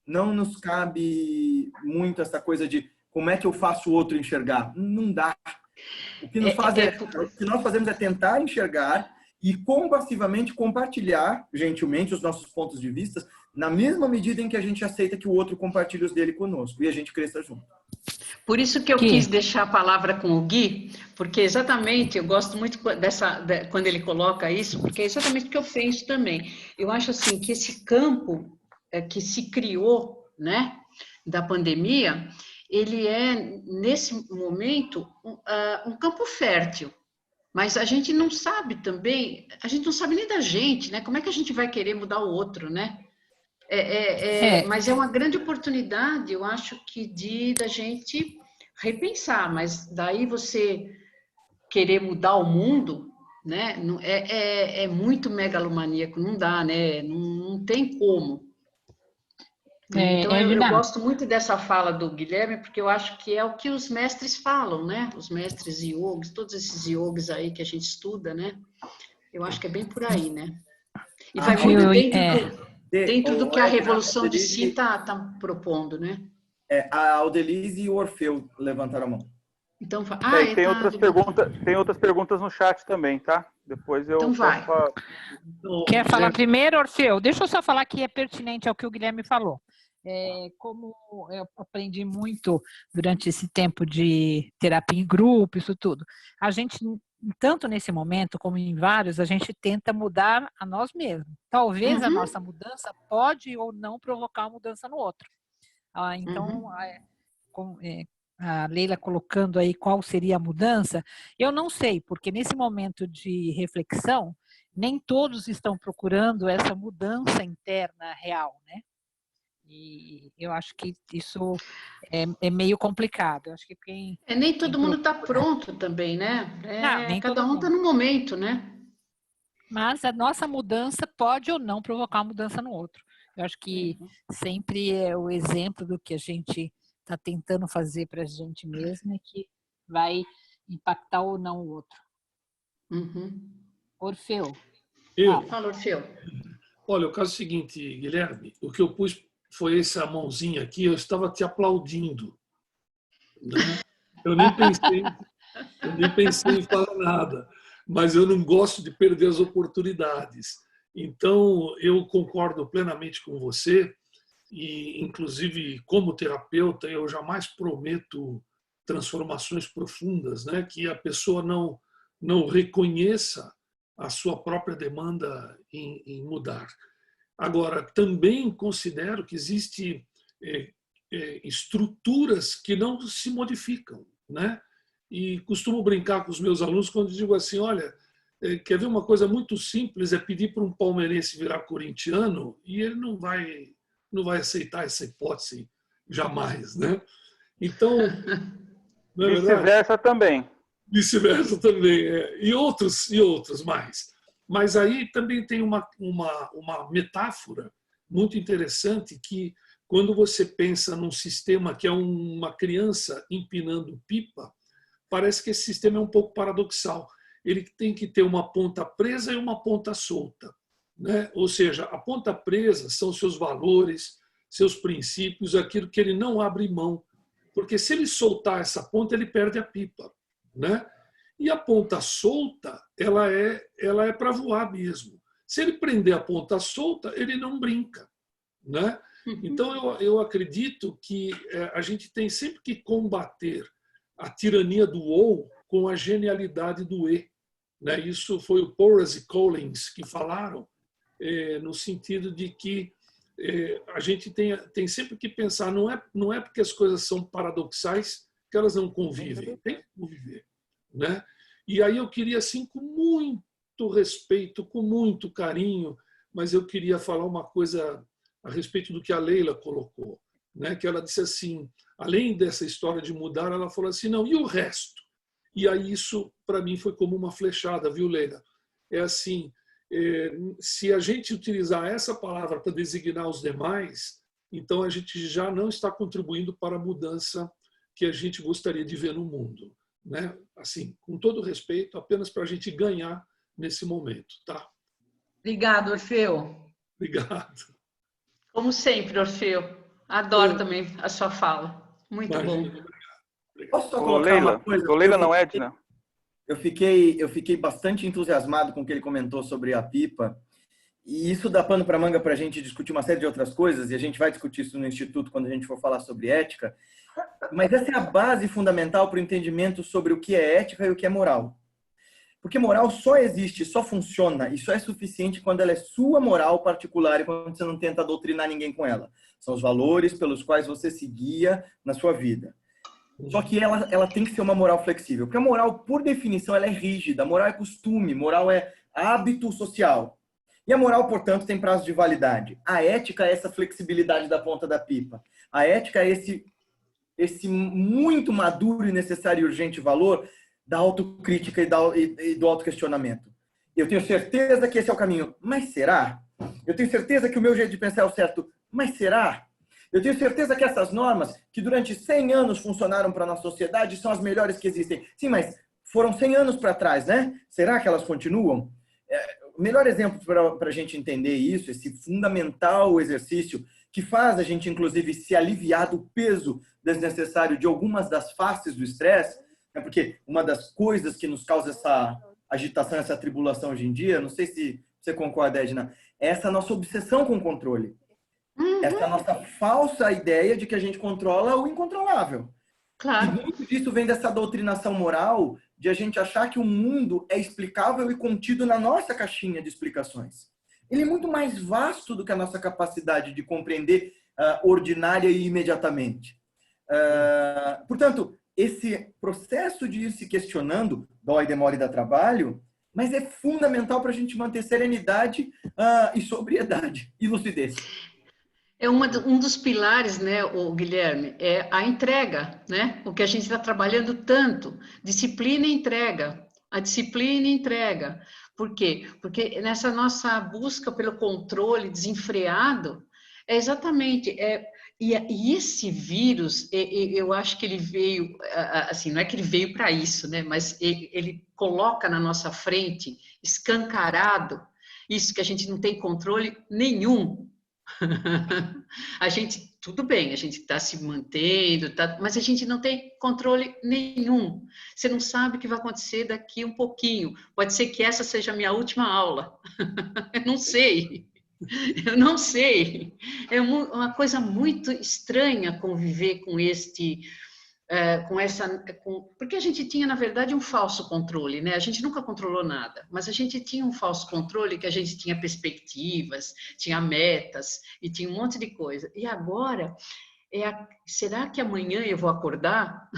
Não nos cabe muito essa coisa de como é que eu faço o outro enxergar. Não dá. O que nós fazemos é tentar enxergar e compassivamente compartilhar, gentilmente, os nossos pontos de vista, na mesma medida em que a gente aceita que o outro compartilhe os dele conosco e a gente cresça junto. Por isso que eu quis deixar a palavra com o Gui, porque exatamente, eu gosto muito quando ele coloca isso, porque é exatamente o que eu penso também. Eu acho assim que esse campo que se criou, né, da pandemia, ele é, nesse momento, um campo fértil. Mas a gente não sabe também, a gente não sabe nem da gente, né? Como é que a gente vai querer mudar o outro, né? Mas é uma grande oportunidade, eu acho que da gente repensar, mas daí você querer mudar o mundo, né? É muito megalomaníaco, não dá, né? Não tem como. Então eu gosto muito dessa fala do Guilherme, porque eu acho que é o que os mestres falam, né? Os mestres yogis, todos esses yogis aí que a gente estuda, né? Eu acho que é bem por aí, né? E vai muito dentro do que a Revolução de Si está propondo, né? A Aldelise e o Orfeu levantaram a mão. Então, tem outras perguntas no chat também, tá? Depois eu vai. Quer falar primeiro, Orfeu? Deixa eu só falar que é pertinente ao que o Guilherme falou. Como eu aprendi muito durante esse tempo de terapia em grupo, isso tudo, a gente, tanto nesse momento como em vários, a gente tenta mudar a nós mesmos. Talvez a nossa mudança pode ou não provocar uma mudança no outro. Então, a Leila colocando aí qual seria a mudança, eu não sei, porque nesse momento de reflexão, nem todos estão procurando essa mudança interna real, né? E eu acho que isso é meio complicado. Eu acho que nem todo mundo está pronto também, né? Nem cada um está no momento, né? Mas a nossa mudança pode ou não provocar uma mudança no outro. Eu acho que sempre é o exemplo do que a gente está tentando fazer para a gente mesma que vai impactar ou não o outro. Orfeu. Fala, Orfeu. Olha, o caso é o seguinte, Guilherme, o que eu pus foi essa mãozinha aqui, eu estava te aplaudindo. Né? Eu nem pensei em falar nada, mas eu não gosto de perder as oportunidades. Então, eu concordo plenamente com você e, inclusive, como terapeuta, eu jamais prometo transformações profundas, né? Que a pessoa não reconheça a sua própria demanda em mudar. Agora, também considero que existem estruturas que não se modificam, né? E costumo brincar com os meus alunos quando digo assim, olha, quer ver uma coisa muito simples, é pedir para um palmeirense virar corintiano e ele não vai aceitar essa hipótese jamais, né? Então, não é verdade? Vice-versa também. Vice-versa também, e outros mais. Mas aí também tem uma metáfora muito interessante que quando você pensa num sistema que é uma criança empinando pipa, parece que esse sistema é um pouco paradoxal. Ele tem que ter uma ponta presa e uma ponta solta, né? Ou seja, a ponta presa são seus valores, seus princípios, aquilo que ele não abre mão. Porque se ele soltar essa ponta, ele perde a pipa, né? E a ponta solta, ela é para voar mesmo. Se ele prender a ponta solta, ele não brinca, né? Então, eu acredito que a gente tem sempre que combater a tirania do ou com a genialidade do e, né? Isso foi o Porras e Collins que falaram, no sentido de que a gente tem sempre que pensar, não é porque as coisas são paradoxais que elas não convivem, tem que conviver, né? E aí eu queria, assim, com muito respeito, com muito carinho, mas eu queria falar uma coisa a respeito do que a Leila colocou, né? Que ela disse assim, além dessa história de mudar, ela falou assim, não, e o resto? E aí isso, para mim, foi como uma flechada, viu, Leila? É assim, se a gente utilizar essa palavra para designar os demais, então a gente já não está contribuindo para a mudança que a gente gostaria de ver no mundo, né? Assim, com todo respeito, apenas para a gente ganhar nesse momento, tá? Obrigado, Orfeu. Obrigado. Como sempre, Orfeu. Adoro também a sua fala. Muito Imagina, bom. obrigado. Posso só Ô, colocar uma Leila, coisa? ô, Leila não, Edna. Eu fiquei bastante entusiasmado com o que ele comentou sobre a pipa. E isso dá pano para manga para a gente discutir uma série de outras coisas, e a gente vai discutir isso no Instituto quando a gente for falar sobre ética. Mas essa é a base fundamental para o entendimento sobre o que é ética e o que é moral. Porque moral só existe, só funciona e só é suficiente quando ela é sua moral particular e quando você não tenta doutrinar ninguém com ela. São os valores pelos quais você se guia na sua vida. Só que ela tem que ser uma moral flexível. Porque a moral, por definição, ela é rígida. A moral é costume, moral é hábito social. E a moral, portanto, tem prazo de validade. A ética é essa flexibilidade da ponta da pipa. A ética é esse muito maduro e necessário e urgente valor da autocrítica e do autoquestionamento. Eu tenho certeza que esse é o caminho, mas será? Eu tenho certeza que o meu jeito de pensar é o certo, mas será? Eu tenho certeza que essas normas, que durante 100 anos funcionaram para a nossa sociedade, são as melhores que existem. Sim, mas foram 100 anos para trás, né? Será que elas continuam? O melhor exemplo para a gente entender isso, esse fundamental exercício que faz a gente, inclusive, se aliviar do peso desnecessário de algumas das faces do estresse, né? Porque uma das coisas que nos causa essa agitação, essa tribulação hoje em dia, não sei se você concorda, Edna, é essa nossa obsessão com o controle. Essa nossa falsa ideia de que a gente controla o incontrolável. Claro. E muito disso vem dessa doutrinação moral de a gente achar que o mundo é explicável e contido na nossa caixinha de explicações. Ele é muito mais vasto do que a nossa capacidade de compreender ordinária e imediatamente. Portanto, esse processo de ir se questionando, dói, demora e dá trabalho, mas é fundamental para a gente manter serenidade e sobriedade e lucidez. É um dos pilares, né, o Guilherme, é a entrega, né? O que a gente está trabalhando tanto, disciplina e entrega, a disciplina e entrega. Por quê? Porque nessa nossa busca pelo controle desenfreado, é exatamente, e esse vírus, eu acho que ele veio, assim, não é que ele veio para isso, né? Mas ele coloca na nossa frente, escancarado, isso que a gente não tem controle nenhum. A gente tudo bem, a gente está se mantendo, mas a gente não tem controle nenhum. Você não sabe o que vai acontecer daqui um pouquinho. Pode ser que essa seja a minha última aula. Eu não sei. Eu não sei. É uma coisa muito estranha conviver com porque a gente tinha, na verdade, um falso controle, né? A gente nunca controlou nada, mas a gente tinha um falso controle que a gente tinha perspectivas, tinha metas e tinha um monte de coisa. E agora, será que amanhã eu vou acordar?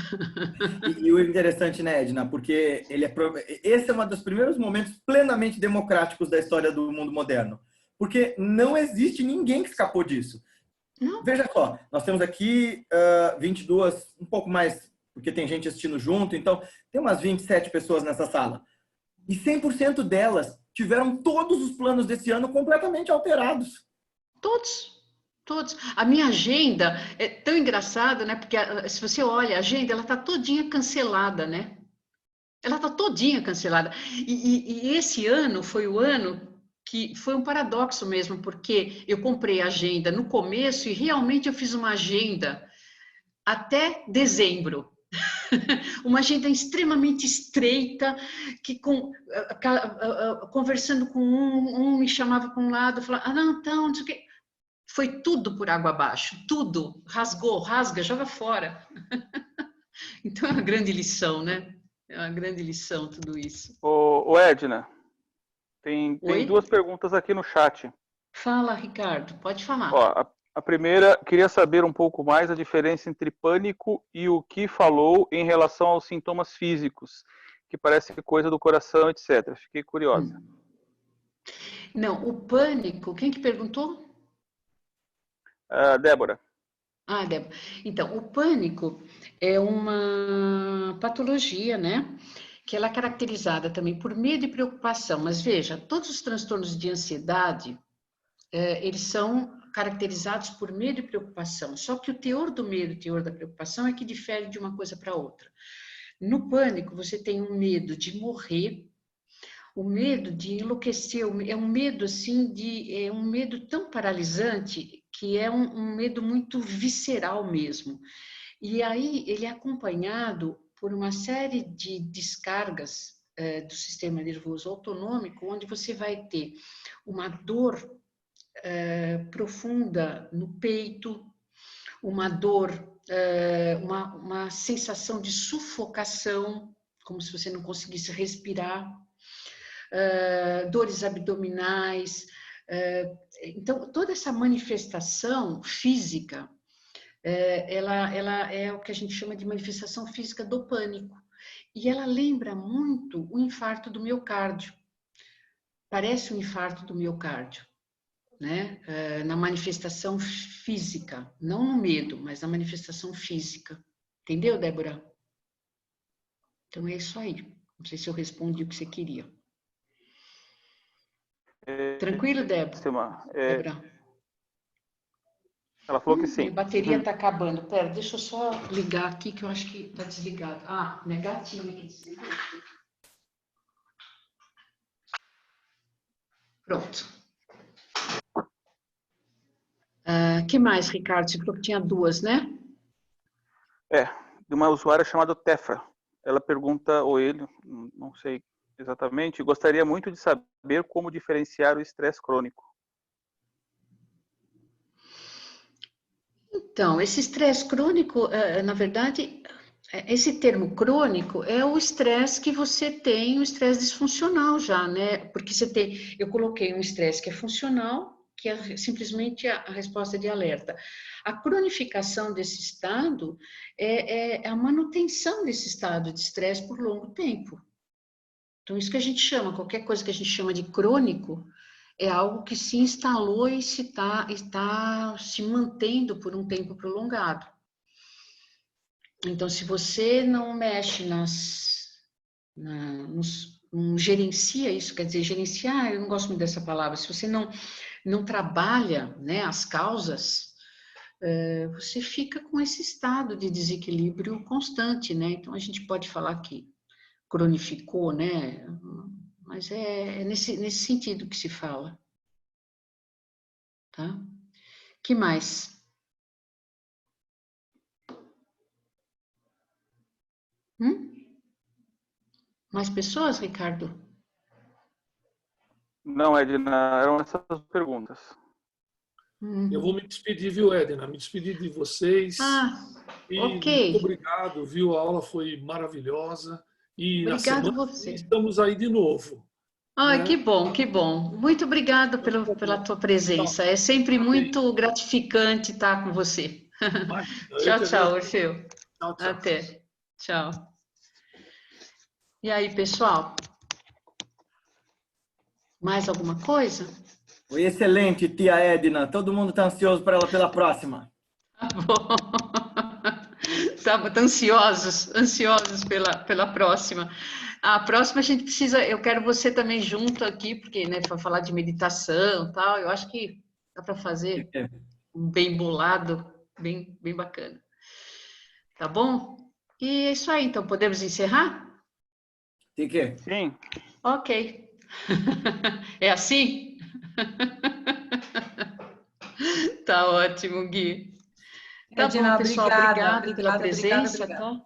E o interessante, né, Edna, porque esse é um dos primeiros momentos plenamente democráticos da história do mundo moderno. Porque não existe ninguém que escapou disso. Não. Veja só, nós temos aqui 22, um pouco mais, porque tem gente assistindo junto, então tem umas 27 pessoas nessa sala. E 100% delas tiveram todos os planos desse ano completamente alterados. Todos. A minha agenda é tão engraçada, né? Porque se você olha a agenda, ela está todinha cancelada, né? Ela está todinha cancelada. E esse ano foi o ano que foi um paradoxo mesmo, porque eu comprei a agenda no começo e realmente eu fiz uma agenda até dezembro. Uma agenda extremamente estreita, que conversando com um me chamava para um lado, falava, não, então, não sei o quê. Foi tudo por água abaixo, tudo. Rasga, joga fora. Então é uma grande lição, né? É uma grande lição tudo isso. Ô Edna, tem Oi? duas perguntas aqui no chat. Fala, Ricardo, pode falar. Ó, a primeira, queria saber um pouco mais a diferença entre pânico e o que falou em relação aos sintomas físicos, que parece coisa do coração, etc. Fiquei curiosa. Não, o pânico, quem que perguntou? Débora. Débora. Então, o pânico é uma patologia, né? Que ela é caracterizada também por medo e preocupação. Mas veja, todos os transtornos de ansiedade, eles são caracterizados por medo e preocupação. Só que o teor do medo e o teor da preocupação é que difere de uma coisa para outra. No pânico, você tem um medo de morrer, o medo de enlouquecer, é um medo assim é um medo tão paralisante que é um medo muito visceral mesmo. E aí ele é acompanhado por uma série de descargas do sistema nervoso autonômico, onde você vai ter uma dor profunda no peito, uma dor, uma sensação de sufocação, como se você não conseguisse respirar, dores abdominais. Então, toda essa manifestação física, ela é o que a gente chama de manifestação física do pânico. E ela lembra muito o infarto do miocárdio. Parece um infarto do miocárdio, né? Na manifestação física, não no medo, mas na manifestação física. Entendeu, Débora? Então é isso aí. Não sei se eu respondi o que você queria. Tranquilo, Débora? Ela falou que sim. Minha bateria está acabando. Pera, deixa eu só ligar aqui, que eu acho que está desligado. Negativo aqui, desligou. Pronto. Que mais, Ricardo? Você falou que tinha duas, né? De uma usuária chamada Tefa. Ela pergunta, ou ele, não sei exatamente, gostaria muito de saber como diferenciar o estresse crônico. Então, esse estresse crônico, na verdade, esse termo crônico é o estresse que você tem, o estresse disfuncional já, né? Porque eu coloquei um estresse que é funcional, que é simplesmente a resposta de alerta. A cronificação desse estado é a manutenção desse estado de estresse por longo tempo. Então, isso que a gente chama, qualquer coisa que a gente chama de crônico, é algo que se instalou e está se mantendo por um tempo prolongado. Então, se você não mexe não gerencia isso, quer dizer, gerenciar, eu não gosto muito dessa palavra, se você não trabalha, né, as causas, você fica com esse estado de desequilíbrio constante, né? Então, a gente pode falar que cronificou, né? Mas é nesse sentido que se fala. Tá? Que mais? Mais pessoas, Ricardo? Não, Edna, eram essas as perguntas. Eu vou me despedir, viu, Edna? Me despedir de vocês. E ok. muito obrigado, viu? A aula foi maravilhosa. E na Obrigado semana você. estamos aí de novo. Ai, né? que bom, que bom. Muito obrigado pela tua presença. É sempre muito gratificante estar com você. Tchau, tchau, Orfeu. Tchau, tchau. Até. Tchau. E aí, pessoal? Mais alguma coisa? Foi excelente, tia Edna. Todo mundo está ansioso para ela pela próxima. Tá bom. Tá ansiosos pela próxima. A próxima a gente precisa, eu quero você também junto aqui, porque, né, para falar de meditação e tal, eu acho que dá para fazer um bem bolado, bem bacana. Tá bom? E é isso aí, então, podemos encerrar? Sim. Ok. É assim? Tá ótimo, Gui. Tá Edna, bom, pessoal, obrigada pela presença, obrigada. tá?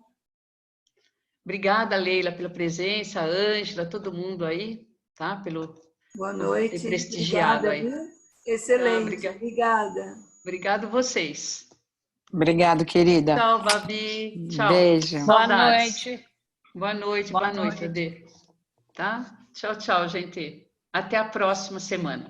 Obrigada, Leila, pela presença, a Ângela, todo mundo aí, tá? Boa Por noite. ter prestigiado Obrigada, aí. viu? Excelente. Obrigada. Obrigado vocês. Obrigado, querida. Tchau, Babi. Tchau. Beijo. Saudades. Boa noite. Boa noite, Adê. Tá? Tchau, gente. Até a próxima semana.